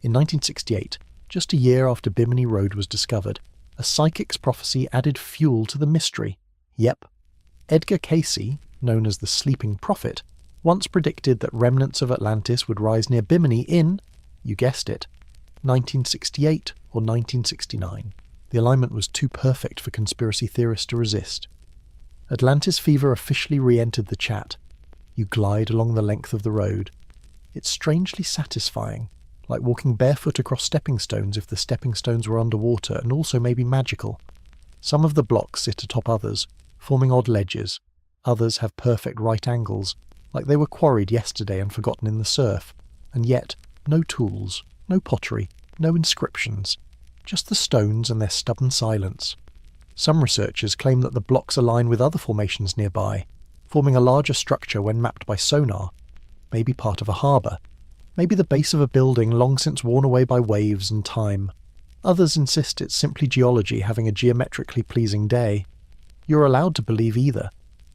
In 1968, just a year after Bimini Road was discovered, a psychic's prophecy added fuel to the mystery. Yep, Edgar Cayce, known as the Sleeping Prophet, once predicted that remnants of Atlantis would rise near Bimini in, you guessed it, 1968 or 1969. The alignment was too perfect for conspiracy theorists to resist. Atlantis fever officially re-entered the chat. You glide along the length of the road. It's strangely satisfying, like walking barefoot across stepping stones if the stepping stones were underwater and also maybe magical. Some of the blocks sit atop others, forming odd ledges. Others have perfect right angles, like they were quarried yesterday and forgotten in the surf. And yet, no tools, no pottery, no inscriptions. Just the stones and their stubborn silence. Some researchers claim that the blocks align with other formations nearby, forming a larger structure when mapped by sonar. Maybe part of a harbour. Maybe the base of a building long since worn away by waves and time. Others insist it's simply geology having a geometrically pleasing day. You're allowed to believe either.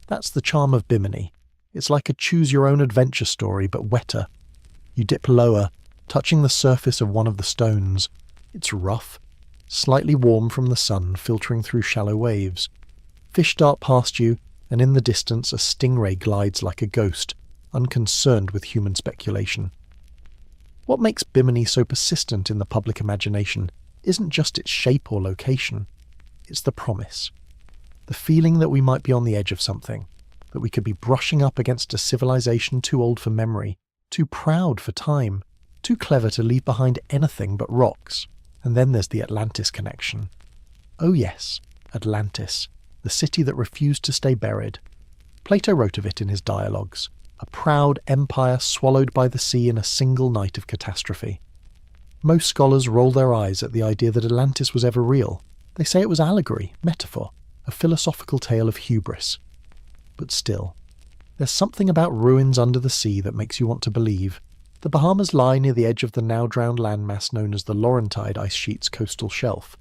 That's the charm of Bimini. It's like a choose-your-own-adventure story, but wetter. You dip lower, touching the surface of one of the stones. It's rough, slightly warm from the sun filtering through shallow waves. Fish dart past you, and in the distance a stingray glides like a ghost, unconcerned with human speculation. What makes Bimini so persistent in the public imagination isn't just its shape or location, it's the promise. The feeling that we might be on the edge of something, that we could be brushing up against a civilization too old for memory, too proud for time, too clever to leave behind anything but rocks. And then there's the Atlantis connection. Oh yes, Atlantis, the city that refused to stay buried. Plato wrote of it in his dialogues. A proud empire swallowed by the sea in a single night of catastrophe. Most scholars roll their eyes at the idea that Atlantis was ever real. They say it was allegory, metaphor, a a philosophical tale of hubris. But still, there's something about ruins under the sea that makes you want to believe. The Bahamas lie near the edge of the now-drowned landmass known as the Laurentide ice sheet's coastal shelf.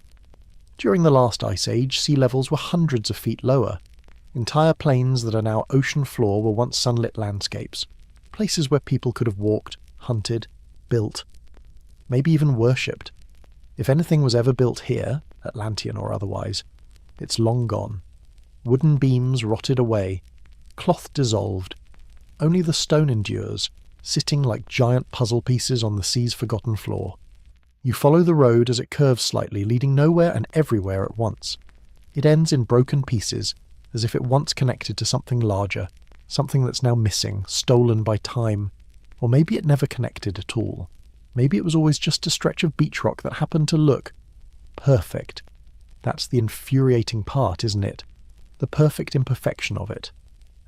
During the last ice age, sea levels were hundreds of feet lower. Entire plains that are now ocean floor were once sunlit landscapes, places where people could have walked, hunted, built, maybe even worshipped. If anything was ever built here, Atlantean or otherwise, it's long gone. Wooden beams rotted away, cloth dissolved. Only the stone endures, sitting like giant puzzle pieces on the sea's forgotten floor. You follow the road as it curves slightly, leading nowhere and everywhere at once. It ends in broken pieces, as if it once connected to something larger, something that's now missing, stolen by time. Or maybe it never connected at all. Maybe it was always just a stretch of beach rock that happened to look perfect. That's the infuriating part, isn't it? The perfect imperfection of it.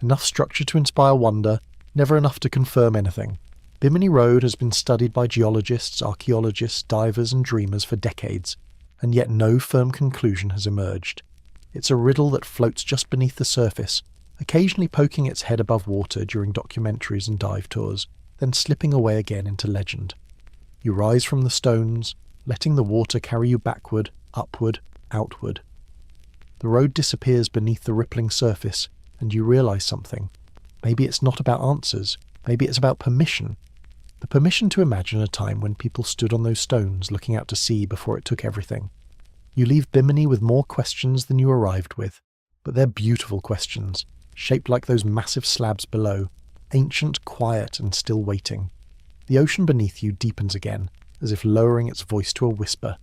Enough structure to inspire wonder, never enough to confirm anything. Bimini Road has been studied by geologists, archaeologists, divers and dreamers for decades, and yet no firm conclusion has emerged. It's a riddle that floats just beneath the surface, occasionally poking its head above water during documentaries and dive tours, then slipping away again into legend. You rise from the stones, letting the water carry you backward, upward, outward. The road disappears beneath the rippling surface, and you realise something. Maybe it's not about answers. Maybe it's about permission. The permission to imagine a time when people stood on those stones looking out to sea before it took everything. You leave Bimini with more questions than you arrived with, but they're beautiful questions, shaped like those massive slabs below, ancient, quiet, and still waiting. The ocean beneath you deepens again, as if lowering its voice to a whisper.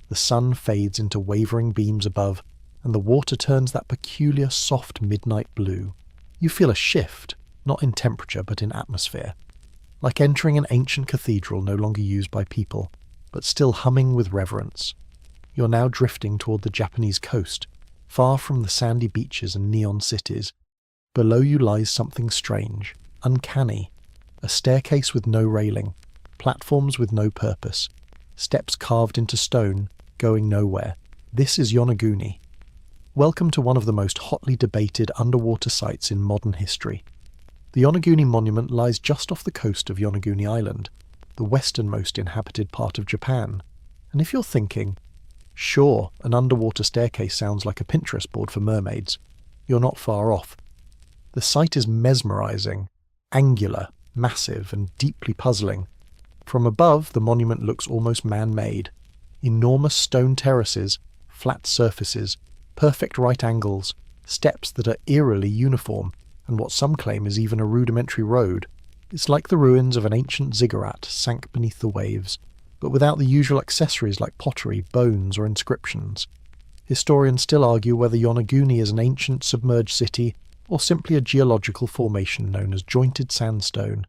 The sun fades into wavering beams above, and the water turns that peculiar soft midnight blue. You feel a shift, not in temperature but in atmosphere. Like entering an ancient cathedral no longer used by people, but still humming with reverence. You're now drifting toward the Japanese coast, far from the sandy beaches and neon cities. Below you lies something strange, uncanny. A staircase with no railing, platforms with no purpose, steps carved into stone, going nowhere. This is Yonaguni. Welcome to one of the most hotly debated underwater sites in modern history. The Yonaguni monument lies just off the coast of Yonaguni Island, the westernmost inhabited part of Japan. And if you're thinking, sure, an underwater staircase sounds like a Pinterest board for mermaids, you're not far off. The site is mesmerizing, angular, massive, and deeply puzzling. From above, the monument looks almost man-made. Enormous stone terraces, flat surfaces, perfect right angles, steps that are eerily uniform, and what some claim is even a rudimentary road. It's like the ruins of an ancient ziggurat sank beneath the waves, but without the usual accessories like pottery, bones, or inscriptions. Historians still argue whether Yonaguni is an ancient submerged city or simply a geological formation known as jointed sandstone.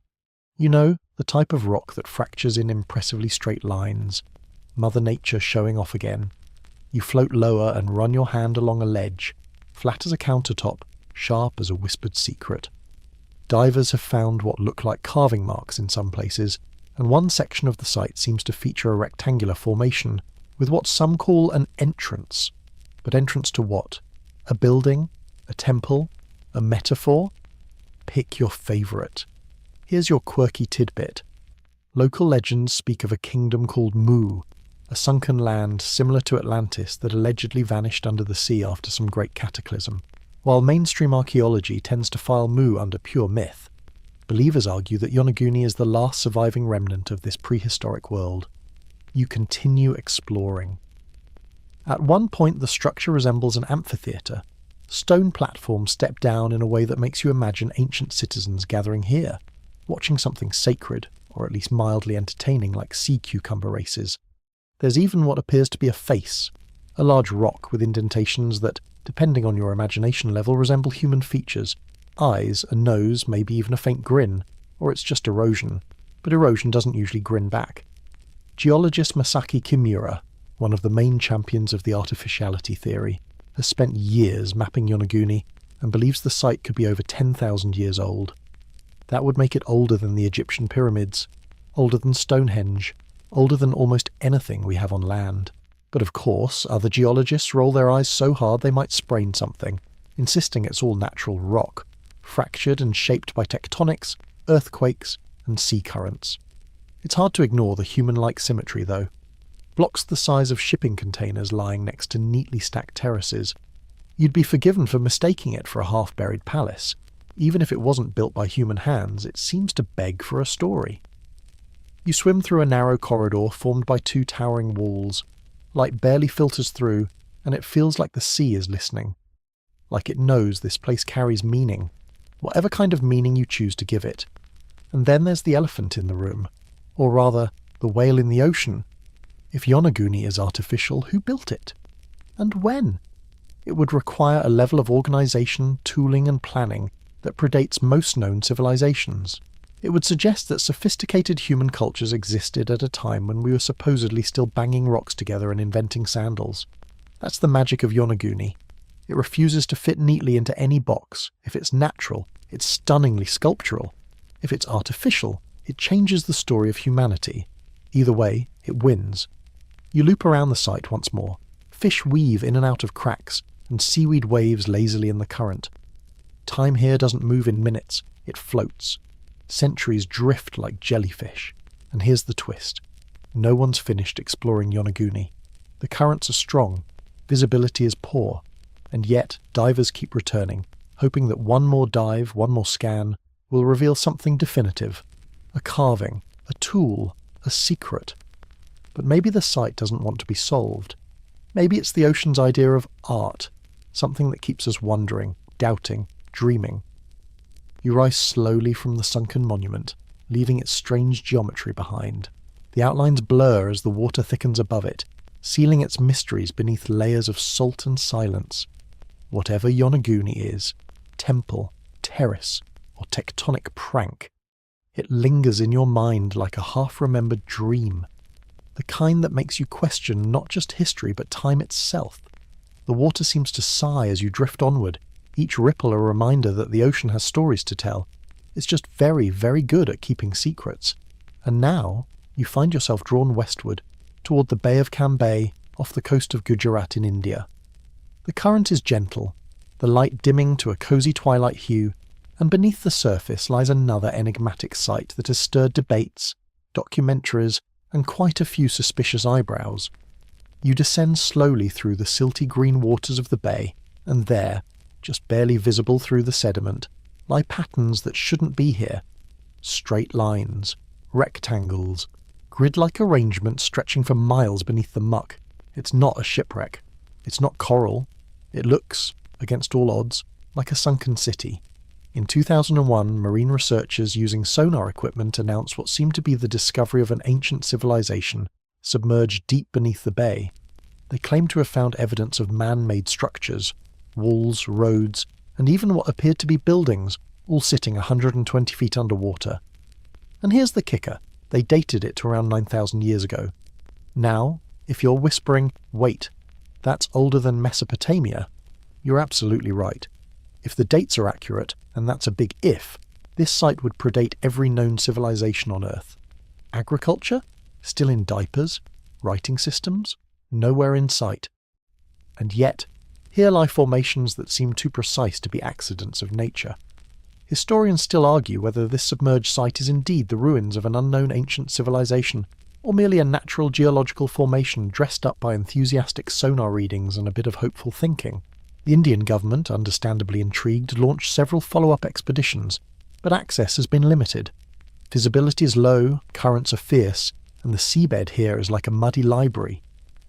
You know, the type of rock that fractures in impressively straight lines. Mother Nature showing off again. You float lower and run your hand along a ledge, flat as a countertop, sharp as a whispered secret. Divers have found what look like carving marks in some places, and one section of the site seems to feature a rectangular formation, with what some call an entrance. But entrance to what? A building? A temple? A metaphor? Pick your favourite. Here's your quirky tidbit. Local legends speak of a kingdom called Mu, a sunken land similar to Atlantis that allegedly vanished under the sea after some great cataclysm. While mainstream archaeology tends to file Mu under pure myth, believers argue that Yonaguni is the last surviving remnant of this prehistoric world. You continue exploring. At one point, the structure resembles an amphitheatre. Stone platforms step down in a way that makes you imagine ancient citizens gathering here, watching something sacred, or at least mildly entertaining like sea cucumber races. There's even what appears to be a face, a large rock with indentations that, depending on your imagination level, resemble human features. Eyes, a nose, maybe even a faint grin, or it's just erosion. But erosion doesn't usually grin back. Geologist Masaki Kimura, one of the main champions of the artificiality theory, has spent years mapping Yonaguni and believes the site could be over 10,000 years old. That would make it older than the Egyptian pyramids, older than Stonehenge, older than almost anything we have on land. But of course, other geologists roll their eyes so hard they might sprain something, insisting it's all natural rock, fractured and shaped by tectonics, earthquakes, and sea currents. It's hard to ignore the human-like symmetry, though. Blocks the size of shipping containers lying next to neatly stacked terraces. You'd be forgiven for mistaking it for a half-buried palace. Even if it wasn't built by human hands, it seems to beg for a story. You swim through a narrow corridor formed by two towering walls. Light barely filters through, and it feels like the sea is listening. Like it knows this place carries meaning, whatever kind of meaning you choose to give it. And then there's the elephant in the room, or rather, the whale in the ocean. If Yonaguni is artificial, who built it? And when? It would require a level of organisation, tooling and planning that predates most known civilizations. It would suggest that sophisticated human cultures existed at a time when we were supposedly still banging rocks together and inventing sandals. That's the magic of Yonaguni. It refuses to fit neatly into any box. If it's natural, it's stunningly sculptural. If it's artificial, it changes the story of humanity. Either way, it wins. You loop around the site once more. Fish weave in and out of cracks, and seaweed waves lazily in the current. Time here doesn't move in minutes, it floats. Centuries drift like jellyfish. And here's the twist. No one's finished exploring Yonaguni. The currents are strong, visibility is poor, and yet divers keep returning, hoping that one more dive, one more scan, will reveal something definitive. A carving, a tool, a secret. But maybe the site doesn't want to be solved. Maybe it's the ocean's idea of art, something that keeps us wondering, doubting, dreaming. You rise slowly from the sunken monument, leaving its strange geometry behind. The outlines blur as the water thickens above it, sealing its mysteries beneath layers of salt and silence. Whatever Yonaguni is, temple, terrace, or tectonic prank, it lingers in your mind like a half-remembered dream, the kind that makes you question not just history but time itself. The water seems to sigh as you drift onward, each ripple a reminder that the ocean has stories to tell. It's just very, very good at keeping secrets. And now you find yourself drawn westward, toward the Bay of Cambay, off the coast of Gujarat in India. The current is gentle, the light dimming to a cosy twilight hue, and beneath the surface lies another enigmatic site that has stirred debates, documentaries, and quite a few suspicious eyebrows. You descend slowly through the silty green waters of the bay, and there, just barely visible through the sediment, lie patterns that shouldn't be here. Straight lines, rectangles, grid-like arrangements stretching for miles beneath the muck. It's not a shipwreck. It's not coral. It looks, against all odds, like a sunken city. In 2001, marine researchers using sonar equipment announced what seemed to be the discovery of an ancient civilization submerged deep beneath the bay. They claimed to have found evidence of man-made structures, walls, roads, and even what appeared to be buildings, all sitting 120 feet underwater. And here's the kicker. They dated it to around 9,000 years ago. Now, if you're whispering, wait, that's older than Mesopotamia, you're absolutely right. If the dates are accurate, and that's a big if, this site would predate every known civilization on Earth. Agriculture? Still in diapers? Writing systems? Nowhere in sight. And yet, here lie formations that seem too precise to be accidents of nature. Historians still argue whether this submerged site is indeed the ruins of an unknown ancient civilization, or merely a natural geological formation dressed up by enthusiastic sonar readings and a bit of hopeful thinking. The Indian government, understandably intrigued, launched several follow-up expeditions, but access has been limited. Visibility is low, currents are fierce, and the seabed here is like a muddy library.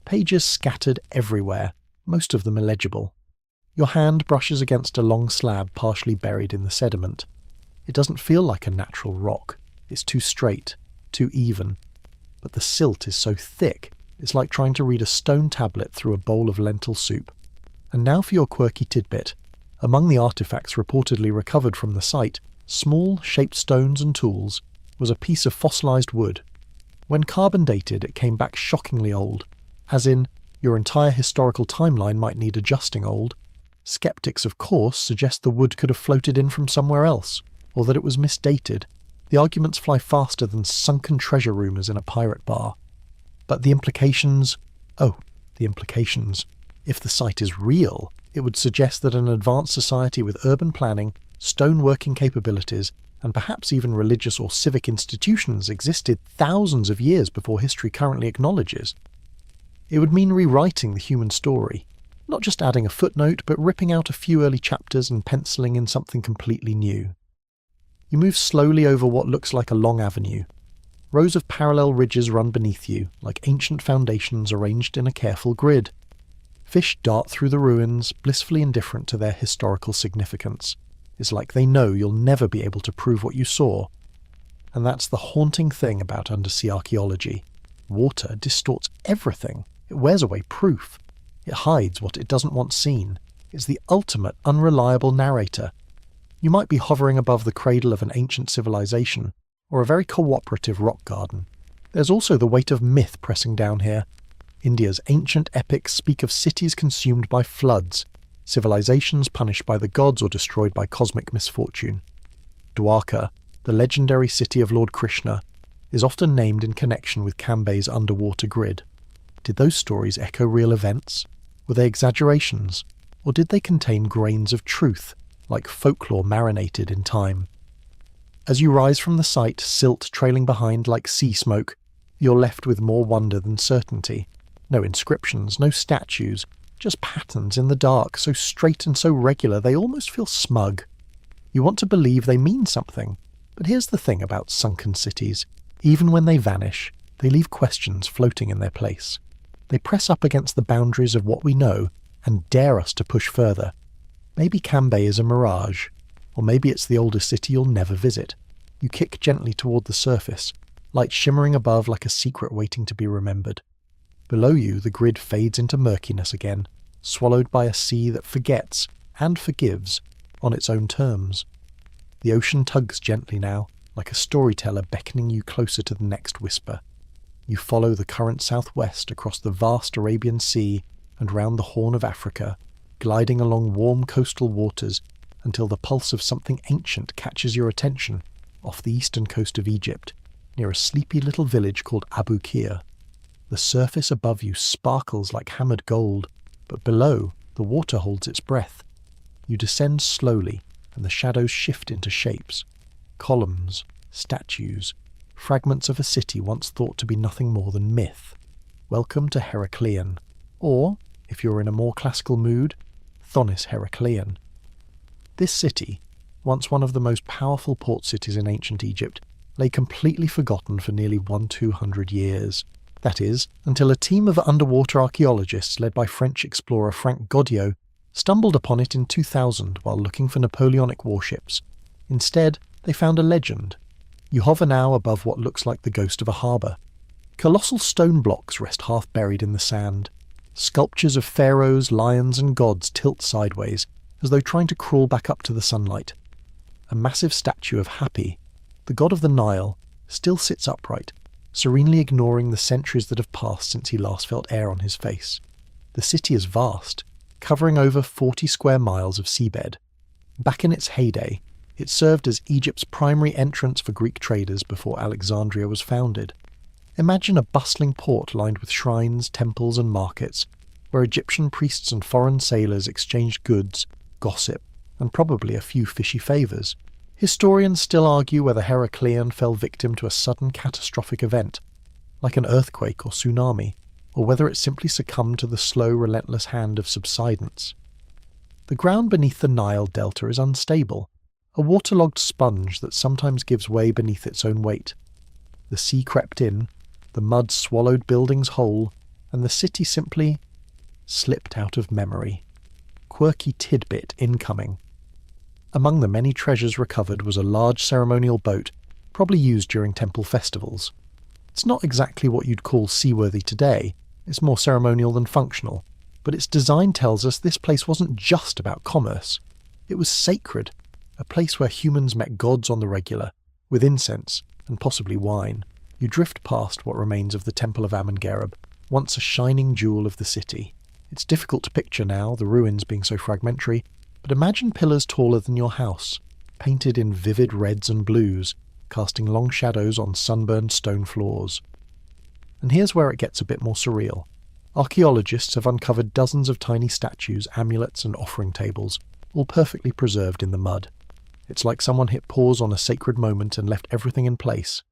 Pages scattered everywhere, most of them illegible. Your hand brushes against a long slab partially buried in the sediment. It doesn't feel like a natural rock. It's too straight, too even. But the silt is so thick, it's like trying to read a stone tablet through a bowl of lentil soup. And now for your quirky tidbit. Among the artifacts reportedly recovered from the site, small, shaped stones and tools, was a piece of fossilized wood. When carbon dated, it came back shockingly old, as in, your entire historical timeline might need adjusting old. Skeptics, of course, suggest the wood could have floated in from somewhere else, or that it was misdated. The arguments fly faster than sunken treasure rumours in a pirate bar. But the implications? Oh, The implications. If the site is real, it would suggest that an advanced society with urban planning, stoneworking capabilities, and perhaps even religious or civic institutions existed thousands of years before history currently acknowledges. It would mean rewriting the human story, not just adding a footnote, but ripping out a few early chapters and penciling in something completely new. You move slowly over what looks like a long avenue. Rows of parallel ridges run beneath you, like ancient foundations arranged in a careful grid. Fish dart through the ruins, blissfully indifferent to their historical significance. It's like they know you'll never be able to prove what you saw. And that's the haunting thing about undersea archaeology. Water distorts everything. It wears away proof. It hides what it doesn't want seen. It's the ultimate unreliable narrator. You might be hovering above the cradle of an ancient civilization, or a very cooperative rock garden. There's also the weight of myth pressing down here. India's ancient epics speak of cities consumed by floods, civilizations punished by the gods or destroyed by cosmic misfortune. Dwaraka, the legendary city of Lord Krishna, is often named in connection with Cambay's underwater grid. Did those stories echo real events? Were they exaggerations? Or did they contain grains of truth, like folklore marinated in time? As you rise from the site, silt trailing behind like sea smoke, you're left with more wonder than certainty. No inscriptions, no statues, just patterns in the dark, so straight and so regular they almost feel smug. You want to believe they mean something, but here's the thing about sunken cities. Even when they vanish, they leave questions floating in their place. They press up against the boundaries of what we know and dare us to push further. Maybe Cambay is a mirage, or maybe it's the oldest city you'll never visit. You kick gently toward the surface, light shimmering above like a secret waiting to be remembered. Below you, the grid fades into murkiness again, swallowed by a sea that forgets and forgives on its own terms. The ocean tugs gently now, like a storyteller beckoning you closer to the next whisper. You follow the current southwest across the vast Arabian Sea and round the Horn of Africa, gliding along warm coastal waters until the pulse of something ancient catches your attention off the eastern coast of Egypt, near a sleepy little village called Abu Qir. The surface above you sparkles like hammered gold, but below, the water holds its breath. You descend slowly, and the shadows shift into shapes. Columns, statues, fragments of a city once thought to be nothing more than myth. Welcome to Heracleion, or, if you're in a more classical mood, Thonis Heracleion. This city, once one of the most powerful port cities in ancient Egypt, lay completely forgotten for nearly 200 years. That is, until a team of underwater archaeologists led by French explorer Frank Godiot stumbled upon it in 2000 while looking for Napoleonic warships. Instead, they found a legend. You hover now above what looks like the ghost of a harbour. Colossal stone blocks rest half buried in the sand. Sculptures of pharaohs, lions and gods tilt sideways, as though trying to crawl back up to the sunlight. A massive statue of Hapi, the god of the Nile, still sits upright, serenely ignoring the centuries that have passed since he last felt air on his face. The city is vast, covering over 40 square miles of seabed. Back in its heyday, it served as Egypt's primary entrance for Greek traders before Alexandria was founded. Imagine a bustling port lined with shrines, temples and markets, where Egyptian priests and foreign sailors exchanged goods, gossip, and probably a few fishy favours. Historians still argue whether Heracleion fell victim to a sudden catastrophic event, like an earthquake or tsunami, or whether it simply succumbed to the slow, relentless hand of subsidence. The ground beneath the Nile delta is unstable, a waterlogged sponge that sometimes gives way beneath its own weight. The sea crept in, the mud swallowed buildings whole, and the city simply slipped out of memory. Quirky tidbit incoming. Among the many treasures recovered was a large ceremonial boat, probably used during temple festivals. It's not exactly what you'd call seaworthy today, it's more ceremonial than functional, but its design tells us this place wasn't just about commerce. It was sacred, a place where humans met gods on the regular, with incense and possibly wine. You drift past what remains of the Temple of Amun-Gereb, once a shining jewel of the city. It's difficult to picture now, the ruins being so fragmentary, but imagine pillars taller than your house, painted in vivid reds and blues, casting long shadows on sunburned stone floors. And here's where it gets a bit more surreal. Archaeologists have uncovered dozens of tiny statues, amulets and offering tables, all perfectly preserved in the mud. It's like someone hit pause on a sacred moment and left everything in place.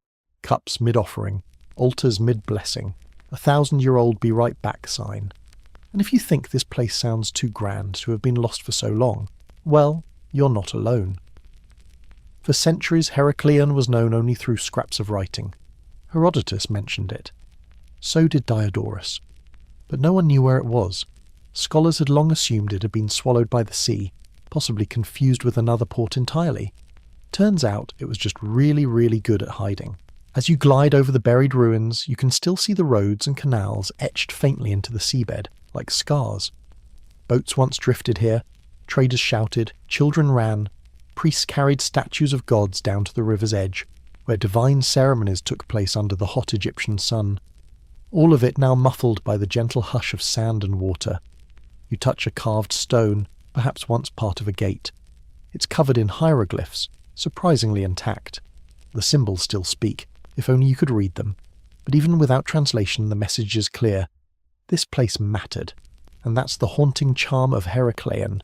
Cups mid-offering, altars mid-blessing, 1,000-year-old be right back sign. And if you think this place sounds too grand to have been lost for so long, well, you're not alone. For centuries, Heracleion was known only through scraps of writing. Herodotus mentioned it. So did Diodorus. But no one knew where it was. Scholars had long assumed it had been swallowed by the sea, possibly confused with another port entirely. Turns out it was just really, really good at hiding. As you glide over the buried ruins, you can still see the roads and canals etched faintly into the seabed, like scars. Boats once drifted here, traders shouted, children ran, priests carried statues of gods down to the river's edge, where divine ceremonies took place under the hot Egyptian sun. All of it now muffled by the gentle hush of sand and water. You touch a carved stone, perhaps once part of a gate. It's covered in hieroglyphs, surprisingly intact. The symbols still speak, if only you could read them. But even without translation, the message is clear. This place mattered, and that's the haunting charm of Heracleion.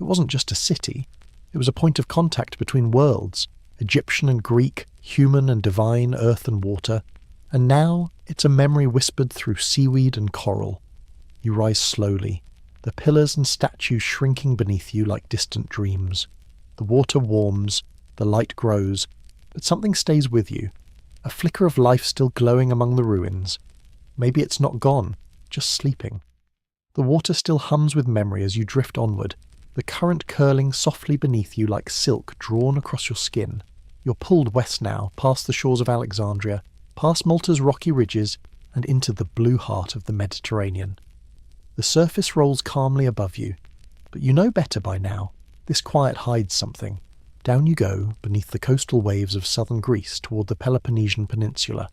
It wasn't just a city, it was a point of contact between worlds, Egyptian and Greek, human and divine, earth and water, and now it's a memory whispered through seaweed and coral. You rise slowly, the pillars and statues shrinking beneath you like distant dreams. The water warms, the light grows, but something stays with you, a flicker of life still glowing among the ruins. Maybe it's not gone, just sleeping. The water still hums with memory as you drift onward, the current curling softly beneath you like silk drawn across your skin. You're pulled west now, past the shores of Alexandria, past Malta's rocky ridges, and into the blue heart of the Mediterranean. The surface rolls calmly above you, but you know better by now. This quiet hides something. Down you go, beneath the coastal waves of southern Greece toward the Peloponnesian Peninsula.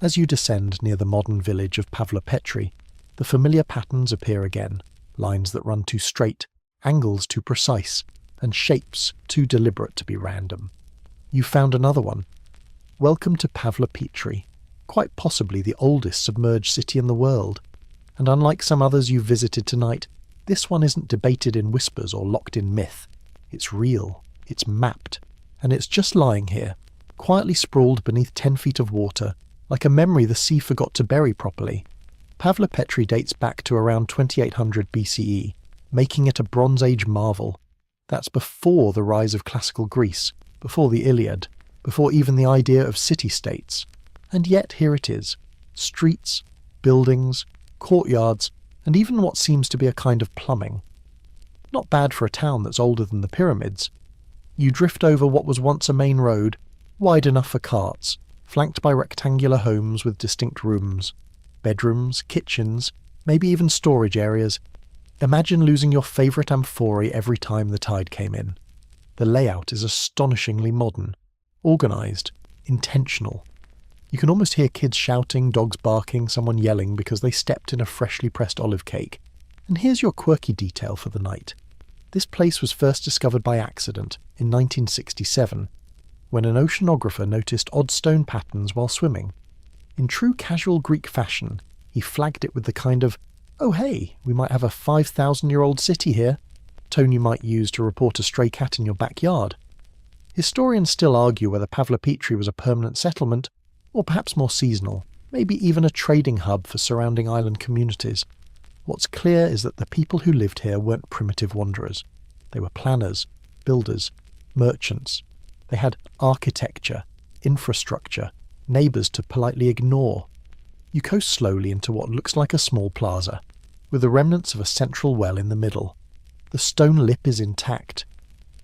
As you descend near the modern village of Pavlopetri, the familiar patterns appear again, lines that run too straight, angles too precise, and shapes too deliberate to be random. You've found another one. Welcome to Pavlopetri, quite possibly the oldest submerged city in the world. And unlike some others you've visited tonight, this one isn't debated in whispers or locked in myth. It's real, it's mapped, and it's just lying here, quietly sprawled beneath 10 feet of water, like a memory the sea forgot to bury properly. Pavlopetri dates back to around 2800 BCE, making it a Bronze Age marvel. That's before the rise of classical Greece, before the Iliad, before even the idea of city-states. And yet here it is. Streets, buildings, courtyards, and even what seems to be a kind of plumbing. Not bad for a town that's older than the pyramids. You drift over what was once a main road, wide enough for carts, flanked by rectangular homes with distinct rooms. Bedrooms, kitchens, maybe even storage areas. Imagine losing your favourite amphorae every time the tide came in. The layout is astonishingly modern, organised, intentional. You can almost hear kids shouting, dogs barking, someone yelling because they stepped in a freshly pressed olive cake. And here's your quirky detail for the night. This place was first discovered by accident in 1967, when an oceanographer noticed odd stone patterns while swimming. In true casual Greek fashion, he flagged it with the kind of, "Oh hey, we might have a 5,000-year-old city here," tone you might use to report a stray cat in your backyard. Historians still argue whether Pavlopetri was a permanent settlement, or perhaps more seasonal, maybe even a trading hub for surrounding island communities. What's clear is that the people who lived here weren't primitive wanderers. They were planners, builders, merchants. They had architecture, infrastructure, neighbours to politely ignore. You coast slowly into what looks like a small plaza, with the remnants of a central well in the middle. The stone lip is intact.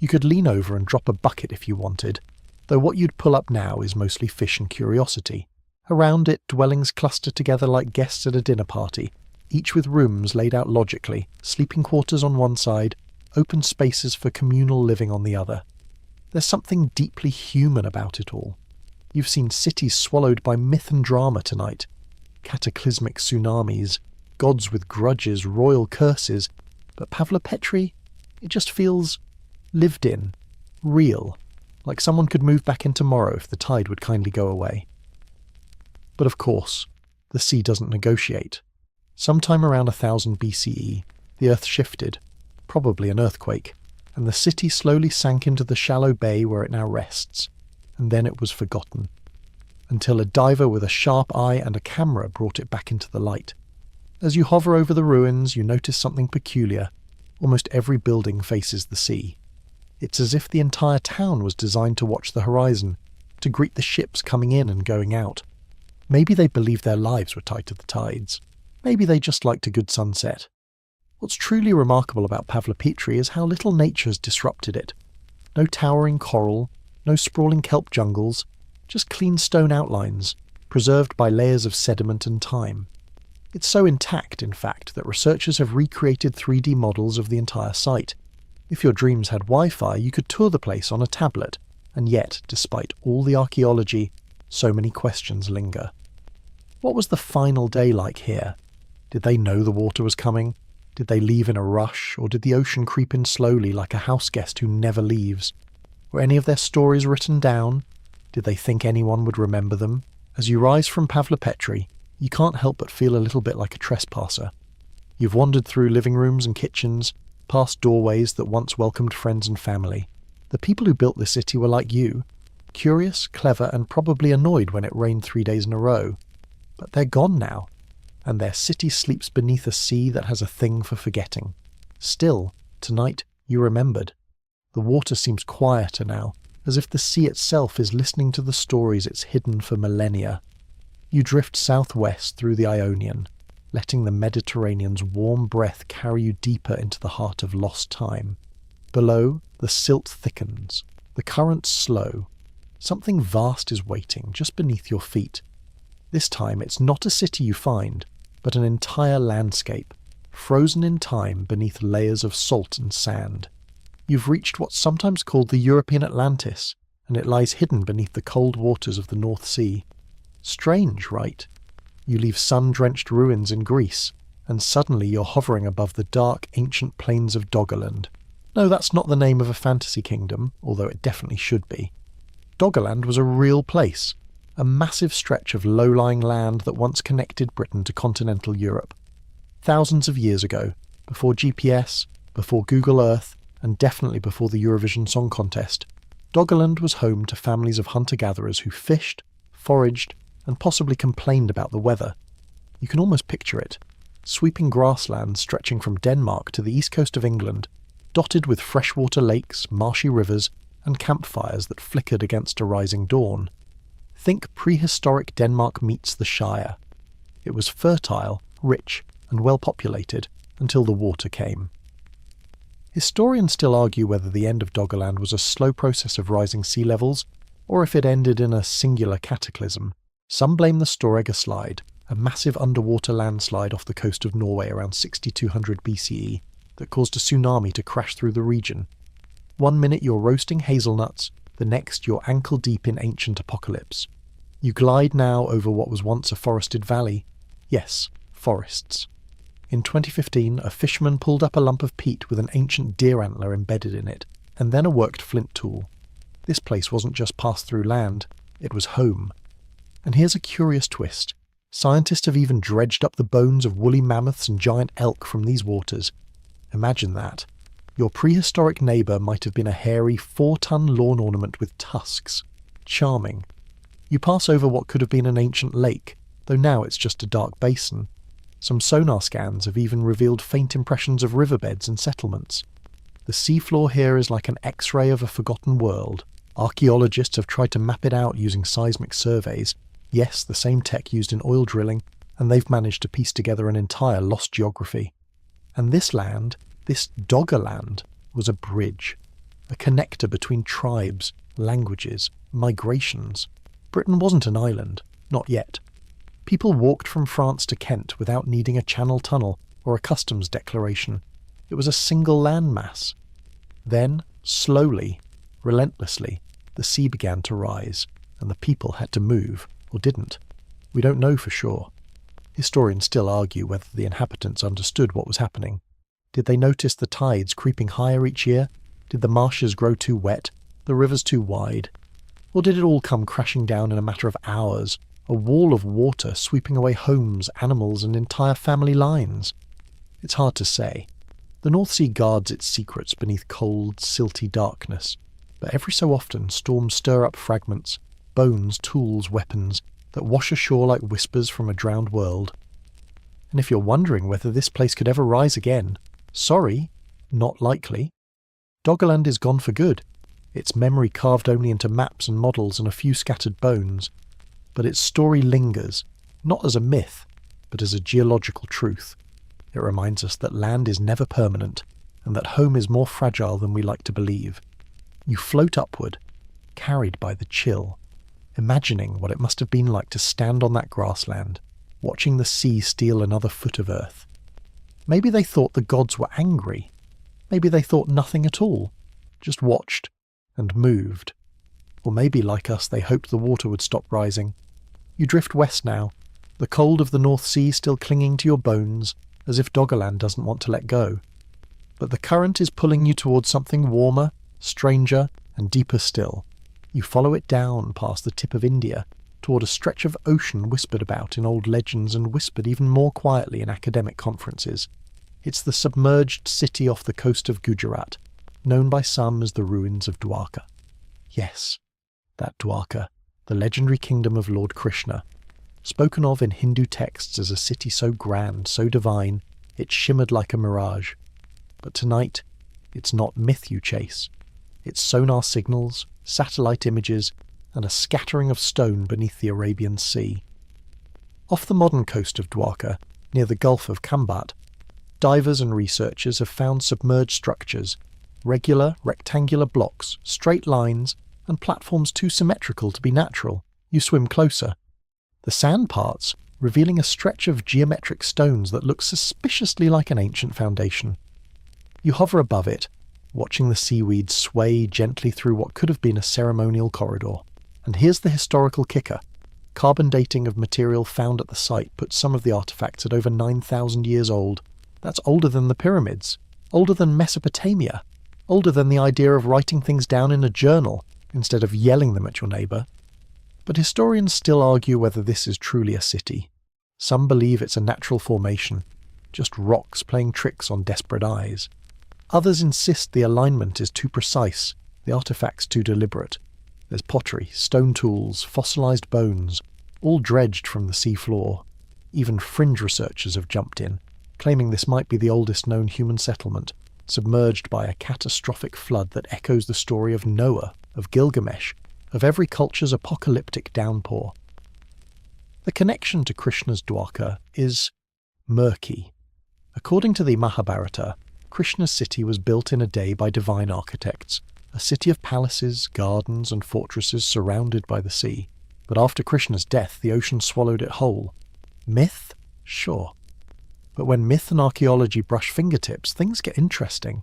You could lean over and drop a bucket if you wanted, though what you'd pull up now is mostly fish and curiosity. Around it, dwellings cluster together like guests at a dinner party, each with rooms laid out logically, sleeping quarters on one side, open spaces for communal living on the other. There's something deeply human about it all. You've seen cities swallowed by myth and drama tonight. Cataclysmic tsunamis, gods with grudges, royal curses. But Pavlopetri, it just feels lived in, real, like someone could move back in tomorrow if the tide would kindly go away. But of course, the sea doesn't negotiate. Sometime around 1000 BCE, the earth shifted, probably an earthquake, and the city slowly sank into the shallow bay where it now rests, and then it was forgotten, until a diver with a sharp eye and a camera brought it back into the light. As you hover over the ruins, you notice something peculiar. Almost every building faces the sea. It's as if the entire town was designed to watch the horizon, to greet the ships coming in and going out. Maybe they believed their lives were tied to the tides. Maybe they just liked a good sunset. What's truly remarkable about Pavlopetri is how little nature has disrupted it. No towering coral, no sprawling kelp jungles, just clean stone outlines, preserved by layers of sediment and time. It's so intact, in fact, that researchers have recreated 3D models of the entire site. If your dreams had Wi-Fi, you could tour the place on a tablet, and yet, despite all the archaeology, so many questions linger. What was the final day like here? Did they know the water was coming? Did they leave in a rush, or did the ocean creep in slowly like a house guest who never leaves? Were any of their stories written down? Did they think anyone would remember them? As you rise from Pavlopetri, you can't help but feel a little bit like a trespasser. You've wandered through living rooms and kitchens, past doorways that once welcomed friends and family. The people who built this city were like you, curious, clever, and probably annoyed when it rained 3 days in a row. But they're gone now, and their city sleeps beneath a sea that has a thing for forgetting. Still, tonight, you remembered. The water seems quieter now, as if the sea itself is listening to the stories it's hidden for millennia. You drift southwest through the Ionian, letting the Mediterranean's warm breath carry you deeper into the heart of lost time. Below, the silt thickens, the currents slow. Something vast is waiting just beneath your feet. This time it's not a city you find, but an entire landscape, frozen in time beneath layers of salt and sand. You've reached what's sometimes called the European Atlantis, and it lies hidden beneath the cold waters of the North Sea. Strange, right? You leave sun-drenched ruins in Greece, and suddenly you're hovering above the dark, ancient plains of Doggerland. No, that's not the name of a fantasy kingdom, although it definitely should be. Doggerland was a real place, a massive stretch of low-lying land that once connected Britain to continental Europe. Thousands of years ago, before GPS, before Google Earth, and definitely before the Eurovision Song Contest, Doggerland was home to families of hunter-gatherers who fished, foraged, and possibly complained about the weather. You can almost picture it. Sweeping grasslands stretching from Denmark to the east coast of England, dotted with freshwater lakes, marshy rivers, and campfires that flickered against a rising dawn. Think prehistoric Denmark meets the Shire. It was fertile, rich, and well-populated until the water came. Historians still argue whether the end of Doggerland was a slow process of rising sea levels, or if it ended in a singular cataclysm. Some blame the Storegga Slide, a massive underwater landslide off the coast of Norway around 6200 BCE that caused a tsunami to crash through the region. One minute you're roasting hazelnuts, the next you're ankle-deep in ancient apocalypse. You glide now over what was once a forested valley. Yes, forests. In 2015, a fisherman pulled up a lump of peat with an ancient deer antler embedded in it, and then a worked flint tool. This place wasn't just pass-through land, it was home. And here's a curious twist. Scientists have even dredged up the bones of woolly mammoths and giant elk from these waters. Imagine that. Your prehistoric neighbour might have been a hairy 4-ton lawn ornament with tusks. Charming. You pass over what could have been an ancient lake, though now it's just a dark basin. Some sonar scans have even revealed faint impressions of riverbeds and settlements. The seafloor here is like an X-ray of a forgotten world. Archaeologists have tried to map it out using seismic surveys. Yes, the same tech used in oil drilling, and they've managed to piece together an entire lost geography. And this land, this Doggerland, was a bridge, a connector between tribes, languages, migrations. Britain wasn't an island, not yet. People walked from France to Kent without needing a channel tunnel or a customs declaration. It was a single landmass. Then, slowly, relentlessly, the sea began to rise, and the people had to move, or didn't. We don't know for sure. Historians still argue whether the inhabitants understood what was happening. Did they notice the tides creeping higher each year? Did the marshes grow too wet, the rivers too wide? Or did it all come crashing down in a matter of hours, a wall of water sweeping away homes, animals, and entire family lines. It's hard to say. The North Sea guards its secrets beneath cold, silty darkness, but every so often storms stir up fragments, bones, tools, weapons, that wash ashore like whispers from a drowned world. And if you're wondering whether this place could ever rise again, sorry, not likely. Doggerland is gone for good, its memory carved only into maps and models and a few scattered bones. But its story lingers, not as a myth, but as a geological truth. It reminds us that land is never permanent, and that home is more fragile than we like to believe. You float upward, carried by the chill, imagining what it must have been like to stand on that grassland, watching the sea steal another foot of earth. Maybe they thought the gods were angry. Maybe they thought nothing at all, just watched and moved. Or maybe, like us, they hoped the water would stop rising. You drift west now, the cold of the North Sea still clinging to your bones, as if Doggerland doesn't want to let go. But the current is pulling you towards something warmer, stranger, and deeper still. You follow it down past the tip of India, toward a stretch of ocean whispered about in old legends and whispered even more quietly in academic conferences. It's the submerged city off the coast of Gujarat, known by some as the ruins of Dwaraka. Yes, that Dwaraka, the legendary kingdom of Lord Krishna, spoken of in Hindu texts as a city so grand, so divine, it shimmered like a mirage. But tonight, it's not myth you chase. It's sonar signals, satellite images, and a scattering of stone beneath the Arabian Sea. Off the modern coast of Dwaraka, near the Gulf of Kambat, divers and researchers have found submerged structures, regular, rectangular blocks, straight lines, and platforms too symmetrical to be natural. You swim closer. The sand parts revealing a stretch of geometric stones that look suspiciously like an ancient foundation. You hover above it, watching the seaweed sway gently through what could have been a ceremonial corridor. And here's the historical kicker. Carbon dating of material found at the site puts some of the artifacts at over 9,000 years old. That's older than the pyramids, older than Mesopotamia, older than the idea of writing things down in a journal instead of yelling them at your neighbour. But historians still argue whether this is truly a city. Some believe it's a natural formation, just rocks playing tricks on desperate eyes. Others insist the alignment is too precise, the artifacts too deliberate. There's pottery, stone tools, fossilised bones, all dredged from the sea floor. Even fringe researchers have jumped in, claiming this might be the oldest known human settlement, submerged by a catastrophic flood that echoes the story of Noah, of Gilgamesh, of every culture's apocalyptic downpour. The connection to Krishna's Dwaraka is murky. According to the Mahabharata, Krishna's city was built in a day by divine architects, a city of palaces, gardens, and fortresses surrounded by the sea. But after Krishna's death, the ocean swallowed it whole. Myth? Sure. But when myth and archaeology brush fingertips, things get interesting.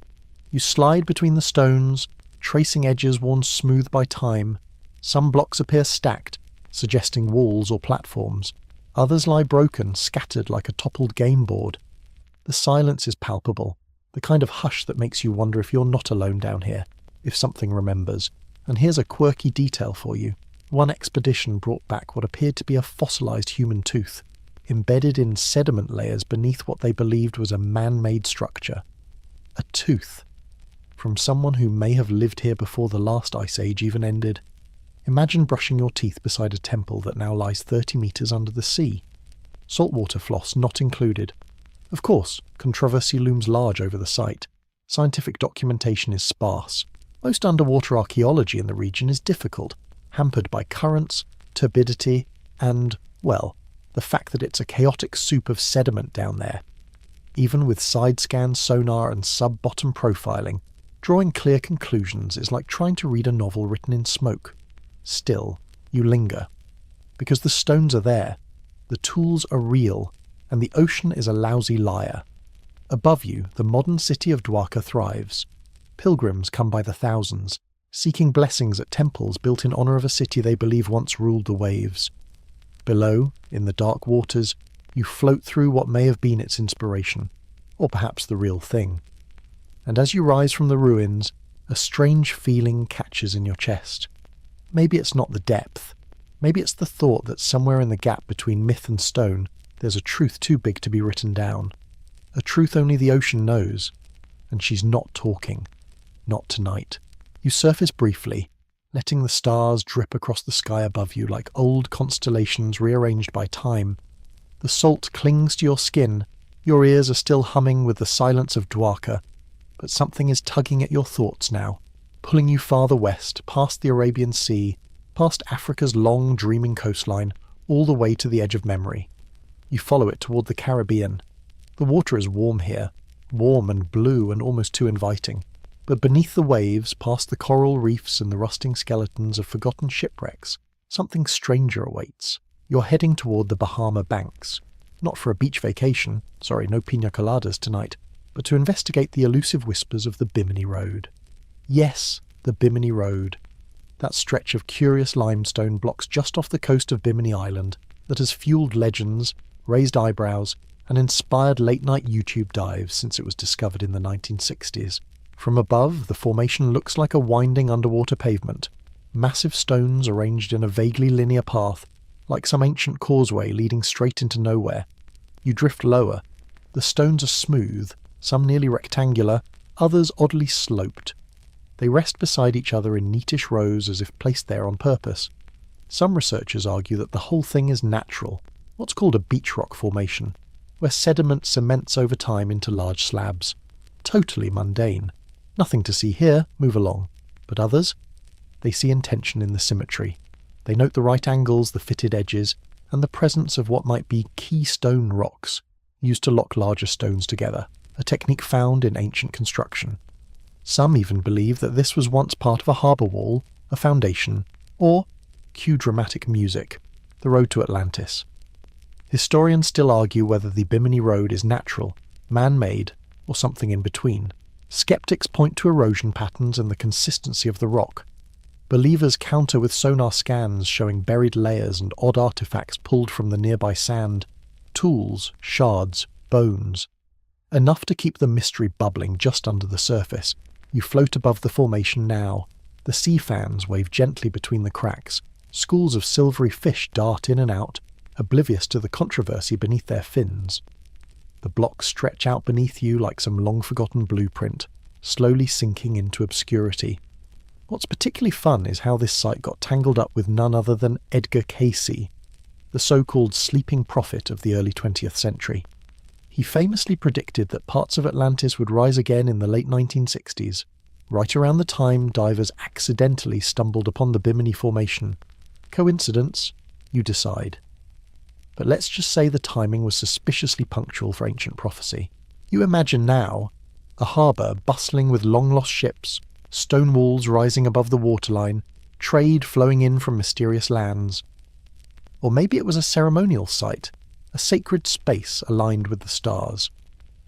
You slide between the stones, tracing edges worn smooth by time. Some blocks appear stacked, suggesting walls or platforms. Others lie broken, scattered like a toppled game board. The silence is palpable, the kind of hush that makes you wonder if you're not alone down here, if something remembers. And here's a quirky detail for you. One expedition brought back what appeared to be a fossilised human tooth, embedded in sediment layers beneath what they believed was a man-made structure. A tooth. From someone who may have lived here before the last ice age even ended. Imagine brushing your teeth beside a temple that now lies 30 metres under the sea. Saltwater floss not included. Of course, controversy looms large over the site. Scientific documentation is sparse. Most underwater archaeology in the region is difficult, hampered by currents, turbidity, and, well, the fact that it's a chaotic soup of sediment down there. Even with side-scan sonar and sub-bottom profiling, drawing clear conclusions is like trying to read a novel written in smoke. Still, you linger. Because the stones are there, the tools are real, and the ocean is a lousy liar. Above you, the modern city of Dwaraka thrives. Pilgrims come by the thousands, seeking blessings at temples built in honour of a city they believe once ruled the waves. Below, in the dark waters, you float through what may have been its inspiration, or perhaps the real thing. And as you rise from the ruins, a strange feeling catches in your chest. Maybe it's not the depth, Maybe it's the thought that somewhere in the gap between myth and stone, there's a truth too big to be written down. A truth only the ocean knows. And she's not talking. Not tonight. You surface briefly, letting the stars drip across the sky above you like old constellations rearranged by time. The salt clings to your skin. Your ears are still humming with the silence of Dwaraka, but something is tugging at your thoughts now, pulling you farther west, past the Arabian Sea, past Africa's long, dreaming coastline, all the way to the edge of memory. You follow it toward the Caribbean. The water is warm here, warm and blue and almost too inviting. But beneath the waves, past the coral reefs and the rusting skeletons of forgotten shipwrecks, something stranger awaits. You're heading toward the Bahama banks. Not for a beach vacation, no pina coladas tonight, but to investigate the elusive whispers of the Bimini Road. Yes, the Bimini Road. That stretch of curious limestone blocks just off the coast of Bimini Island that has fueled legends, raised eyebrows, and inspired late-night YouTube dives since it was discovered in the 1960s. From above, the formation looks like a winding underwater pavement. Massive stones arranged in a vaguely linear path, like some ancient causeway leading straight into nowhere. You drift lower. The stones are smooth, some nearly rectangular, others oddly sloped. They rest beside each other in neatish rows as if placed there on purpose. Some researchers argue that the whole thing is natural, what's called a beach rock formation, where sediment cements over time into large slabs. Totally mundane. Nothing to see here, move along. But others? They see intention in the symmetry. They note the right angles, the fitted edges, and the presence of what might be keystone rocks, used to lock larger stones together, a technique found in ancient construction. Some even believe that this was once part of a harbour wall, a foundation, or, cue dramatic music, the road to Atlantis. Historians still argue whether the Bimini Road is natural, man-made, or something in between. Skeptics point to erosion patterns and the consistency of the rock. Believers counter with sonar scans showing buried layers and odd artifacts pulled from the nearby sand. Tools, shards, bones. Enough to keep the mystery bubbling just under the surface. You float above the formation now. The sea fans wave gently between the cracks. Schools of silvery fish dart in and out, oblivious to the controversy beneath their fins. The blocks stretch out beneath you like some long-forgotten blueprint, slowly sinking into obscurity. What's particularly fun is how this site got tangled up with none other than Edgar Cayce, the so-called sleeping prophet of the early 20th century. He famously predicted that parts of Atlantis would rise again in the late 1960s, right around the time divers accidentally stumbled upon the Bimini Formation. Coincidence? You decide. But let's just say the timing was suspiciously punctual for ancient prophecy. You imagine now a harbour bustling with long-lost ships, stone walls rising above the waterline, trade flowing in from mysterious lands. Or maybe it was a ceremonial site, a sacred space aligned with the stars.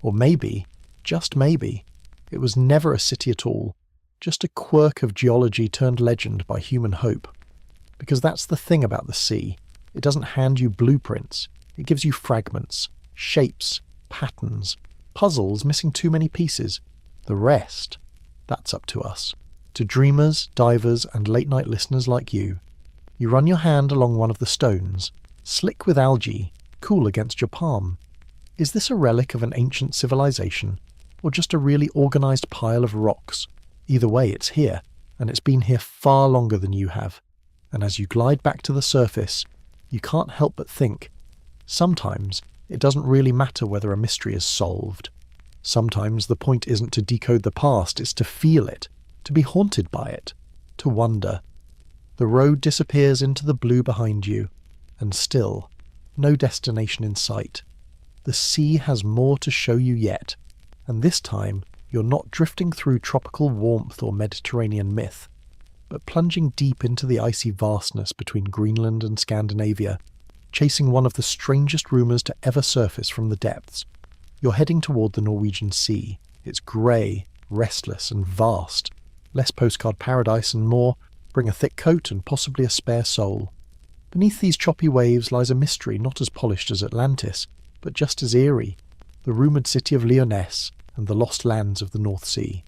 Or maybe, just maybe, it was never a city at all, just a quirk of geology turned legend by human hope. Because that's the thing about the sea. It doesn't hand you blueprints. It gives you fragments, shapes, patterns, puzzles missing too many pieces. The rest, that's up to us. To dreamers, divers, and late-night listeners like you. You run your hand along one of the stones, slick with algae, cool against your palm. Is this a relic of an ancient civilization, or just a really organised pile of rocks? Either way, it's here, and it's been here far longer than you have. And as you glide back to the surface, you can't help but think, sometimes it doesn't really matter whether a mystery is solved. Sometimes the point isn't to decode the past, it's to feel it, to be haunted by it, to wonder. The road disappears into the blue behind you, and still, no destination in sight. The sea has more to show you yet, and this time you're not drifting through tropical warmth or Mediterranean myth, but plunging deep into the icy vastness between Greenland and Scandinavia, chasing one of the strangest rumours to ever surface from the depths. You're heading toward the Norwegian Sea. It's grey, restless and vast. Less postcard paradise and more, bring a thick coat and possibly a spare soul. Beneath these choppy waves lies a mystery not as polished as Atlantis, but just as eerie, the rumoured city of Lyonesse and the lost lands of the North Sea.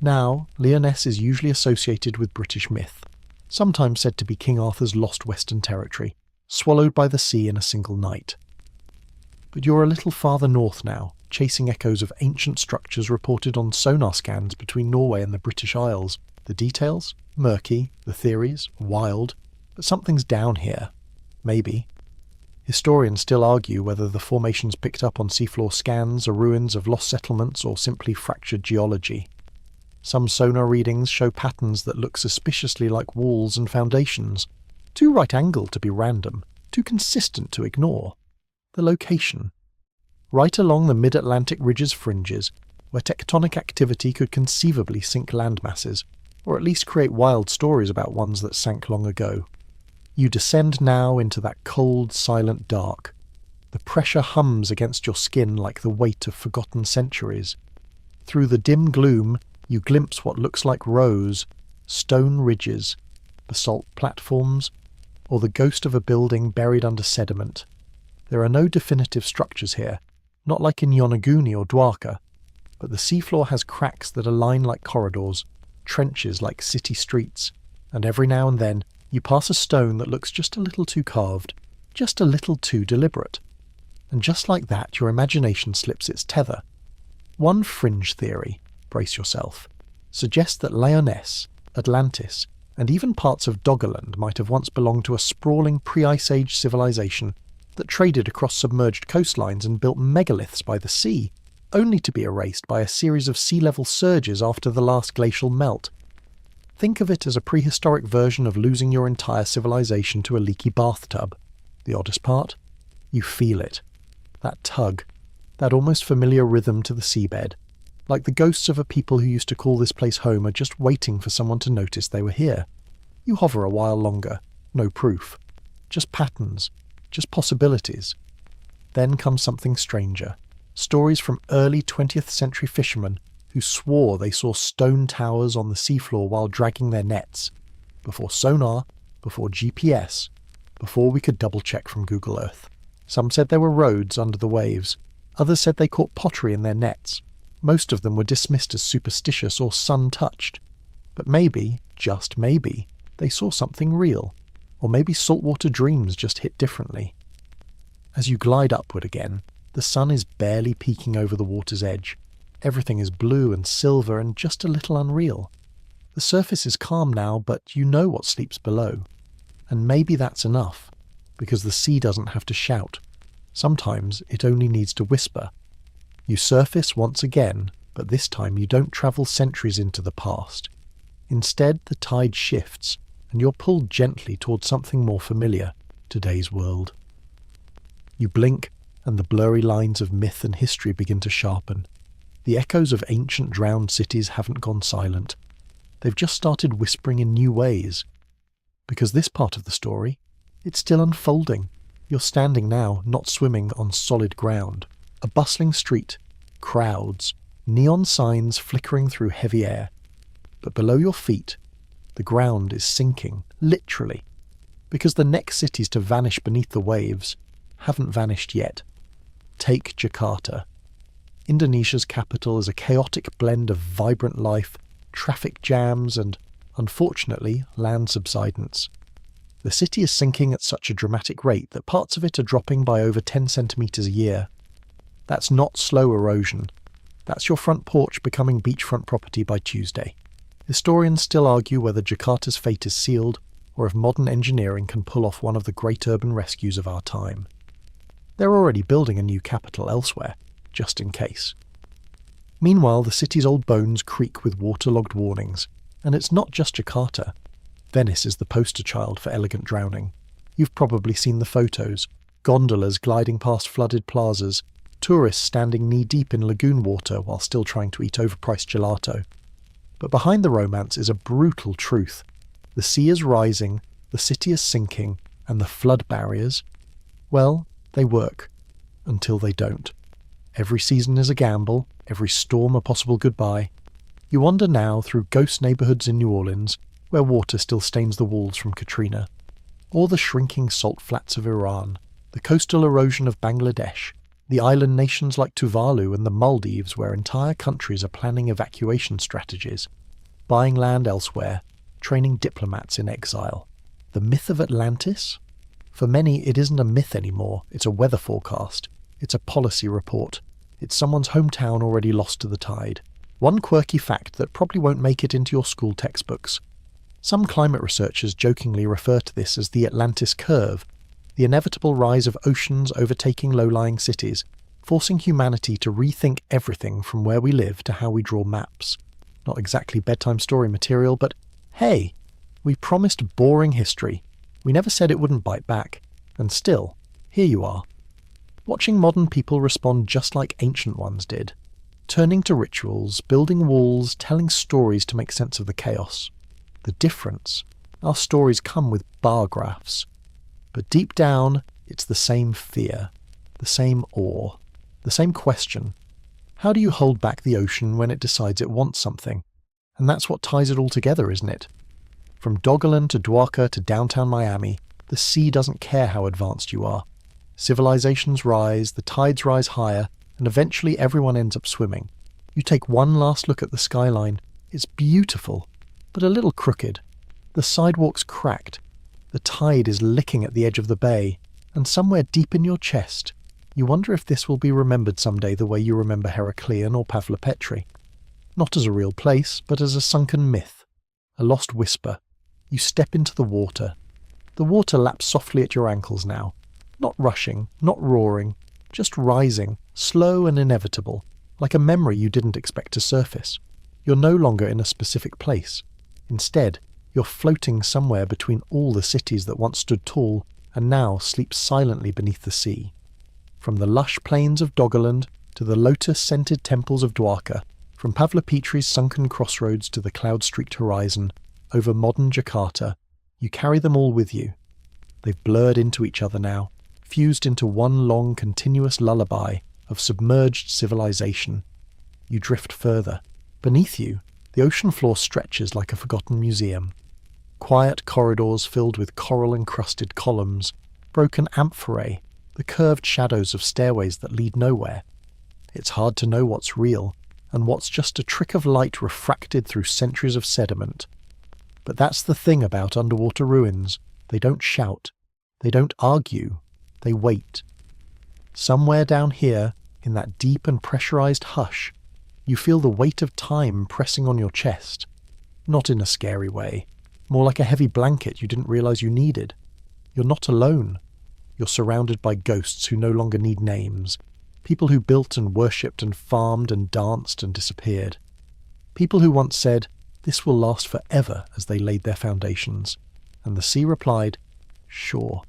Now, Lyonesse is usually associated with British myth. sometimes said to be King Arthur's lost western territory, swallowed by the sea in a single night. But you're a little farther north now, chasing echoes of ancient structures reported on sonar scans between Norway and the British Isles. The details? Murky, the theories? Wild. But something's down here. Maybe. Historians still argue whether the formations picked up on seafloor scans are ruins of lost settlements or simply fractured geology. Some sonar readings show patterns that look suspiciously like walls and foundations, too right-angled to be random, too consistent to ignore. The location. Right along the mid-Atlantic ridge's fringes, where tectonic activity could conceivably sink landmasses, or at least create wild stories about ones that sank long ago. You descend now into that cold, silent dark. The pressure hums against your skin like the weight of forgotten centuries. Through the dim gloom, you glimpse what looks like rows, stone ridges, basalt platforms, or the ghost of a building buried under sediment. There are no definitive structures here, not like in Yonaguni or Dwaraka, but the seafloor has cracks that align like corridors, trenches like city streets, and every now and then you pass a stone that looks just a little too carved, just a little too deliberate. And just like that, your imagination slips its tether. One fringe theory, brace yourself, suggests that Lyonesse, Atlantis, and even parts of Doggerland might have once belonged to a sprawling pre-Ice Age civilization that traded across submerged coastlines and built megaliths by the sea, only to be erased by a series of sea level surges after the last glacial melt. Think of it as a prehistoric version of losing your entire civilization to a leaky bathtub. The oddest part? You feel it. That tug. That almost familiar rhythm to the seabed. Like the ghosts of a people who used to call this place home are just waiting for someone to notice they were here. You hover a while longer. No proof. Just patterns. Just possibilities. Then comes something stranger. Stories from early 20th century fishermen who swore they saw stone towers on the seafloor while dragging their nets. Before sonar, before GPS, before we could double-check from Google Earth. Some said there were roads under the waves. Others said they caught pottery in their nets. Most of them were dismissed as superstitious or sun-touched. But maybe, just maybe, they saw something real. Or maybe saltwater dreams just hit differently. As you glide upward again, the sun is barely peeking over the water's edge. Everything is blue and silver and just a little unreal. The surface is calm now, but you know what sleeps below. And maybe that's enough, because the sea doesn't have to shout. Sometimes it only needs to whisper. You surface once again, but this time you don't travel centuries into the past. Instead, the tide shifts, and you're pulled gently towards something more familiar, today's world. You blink, and the blurry lines of myth and history begin to sharpen. The echoes of ancient drowned cities haven't gone silent. They've just started whispering in new ways. Because this part of the story, it's still unfolding. You're standing now, not swimming on solid ground. A bustling street, crowds, neon signs flickering through heavy air. But below your feet, the ground is sinking, literally. Because the next cities to vanish beneath the waves haven't vanished yet. Take Jakarta. Indonesia's capital is a chaotic blend of vibrant life, traffic jams, and, unfortunately, land subsidence. The city is sinking at such a dramatic rate that parts of it are dropping by over 10 centimetres a year. That's not slow erosion. That's your front porch becoming beachfront property by Tuesday. Historians still argue whether Jakarta's fate is sealed, or if modern engineering can pull off one of the great urban rescues of our time. They're already building a new capital elsewhere, just in case. Meanwhile, the city's old bones creak with waterlogged warnings, and it's not just Jakarta. Venice is the poster child for elegant drowning. You've probably seen the photos, gondolas gliding past flooded plazas, tourists standing knee-deep in lagoon water while still trying to eat overpriced gelato. But behind the romance is a brutal truth. The sea is rising, the city is sinking, and the flood barriers, well, they work. Until they don't. Every season is a gamble, every storm a possible goodbye. You wander now through ghost neighbourhoods in New Orleans, where water still stains the walls from Katrina, or the shrinking salt flats of Iran, the coastal erosion of Bangladesh, the island nations like Tuvalu and the Maldives where entire countries are planning evacuation strategies, buying land elsewhere, training diplomats in exile. The myth of Atlantis? For many, it isn't a myth anymore, it's a weather forecast. It's a policy report. It's someone's hometown already lost to the tide. One quirky fact that probably won't make it into your school textbooks. Some climate researchers jokingly refer to this as the Atlantis curve, the inevitable rise of oceans overtaking low-lying cities, forcing humanity to rethink everything from where we live to how we draw maps. Not exactly bedtime story material, but hey, we promised boring history. We never said it wouldn't bite back. And still, here you are. Watching modern people respond just like ancient ones did. Turning to rituals, building walls, telling stories to make sense of the chaos. The difference? Our stories come with bar graphs. But deep down, it's the same fear, the same awe, the same question. How do you hold back the ocean when it decides it wants something? And that's what ties it all together, isn't it? From Doggerland to Dwaraka to downtown Miami, the sea doesn't care how advanced you are. Civilizations rise, the tides rise higher, and eventually everyone ends up swimming. You take one last look at the skyline. It's beautiful, but a little crooked. The sidewalk's cracked. The tide is licking at the edge of the bay, and somewhere deep in your chest, you wonder if this will be remembered someday the way you remember Heracleion or Pavlopetri. Not as a real place, but as a sunken myth, a lost whisper. You step into the water. The water laps softly at your ankles now. Not rushing, not roaring, just rising, slow and inevitable, like a memory you didn't expect to surface. You're no longer in a specific place. Instead, you're floating somewhere between all the cities that once stood tall and now sleep silently beneath the sea. From the lush plains of Doggerland to the lotus-scented temples of Dwaraka, from Pavlopetri's sunken crossroads to the cloud-streaked horizon, over modern Jakarta, you carry them all with you. They've blurred into each other now, fused into one long continuous lullaby of submerged civilization. You drift further. Beneath you, the ocean floor stretches like a forgotten museum. Quiet corridors filled with coral-encrusted columns, broken amphorae, the curved shadows of stairways that lead nowhere. It's hard to know what's real, and what's just a trick of light refracted through centuries of sediment. But that's the thing about underwater ruins. They don't shout. They don't argue. They wait. Somewhere down here, in that deep and pressurized hush, you feel the weight of time pressing on your chest. Not in a scary way. More like a heavy blanket you didn't realize you needed. You're not alone. You're surrounded by ghosts who no longer need names. People who built and worshipped and farmed and danced and disappeared. People who once said, "This will last forever," as they laid their foundations. And the sea replied, "Sure."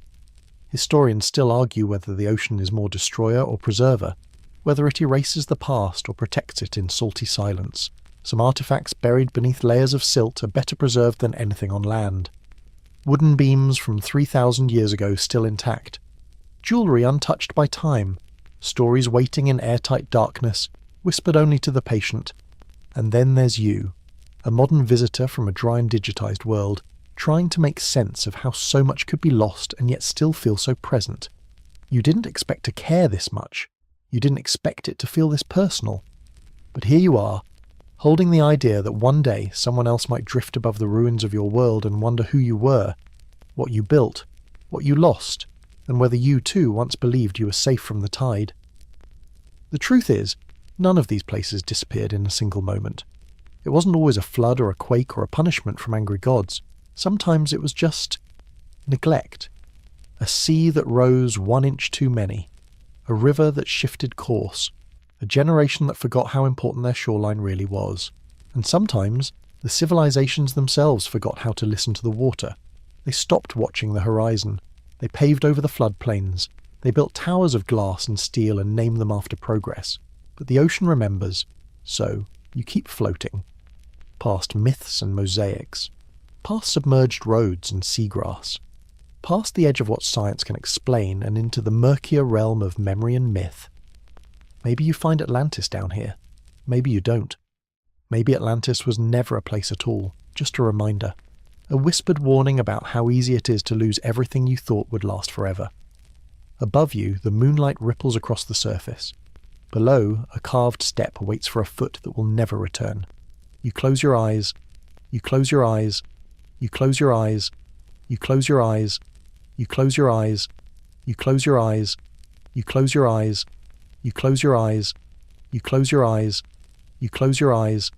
Historians still argue whether the ocean is more destroyer or preserver, whether it erases the past or protects it in salty silence. Some artifacts buried beneath layers of silt are better preserved than anything on land. Wooden beams from 3,000 years ago still intact. Jewellery untouched by time. Stories waiting in airtight darkness, whispered only to the patient. And then there's you, a modern visitor from a dry and digitized world, trying to make sense of how so much could be lost and yet still feel so present. You didn't expect to care this much. You didn't expect it to feel this personal. But here you are, holding the idea that one day someone else might drift above the ruins of your world and wonder who you were, what you built, what you lost, and whether you too once believed you were safe from the tide. The truth is, none of these places disappeared in a single moment. It wasn't always a flood or a quake or a punishment from angry gods. Sometimes it was just neglect. A sea that rose 1 inch too many. A river that shifted course. A generation that forgot how important their shoreline really was. And sometimes the civilizations themselves forgot how to listen to the water. They stopped watching the horizon. They paved over the floodplains. They built towers of glass and steel and named them after progress. But the ocean remembers. So you keep floating. Past myths and mosaics. Past submerged roads and seagrass. Past the edge of what science can explain and into the murkier realm of memory and myth. Maybe you find Atlantis down here. Maybe you don't. Maybe Atlantis was never a place at all, just a reminder. A whispered warning about how easy it is to lose everything you thought would last forever. Above you, the moonlight ripples across the surface. Below, a carved step waits for a foot that will never return. You close your eyes, You close your eyes. You close your eyes. You close your eyes. You close your eyes. You close your eyes. You close your eyes. You close your eyes. You close your eyes.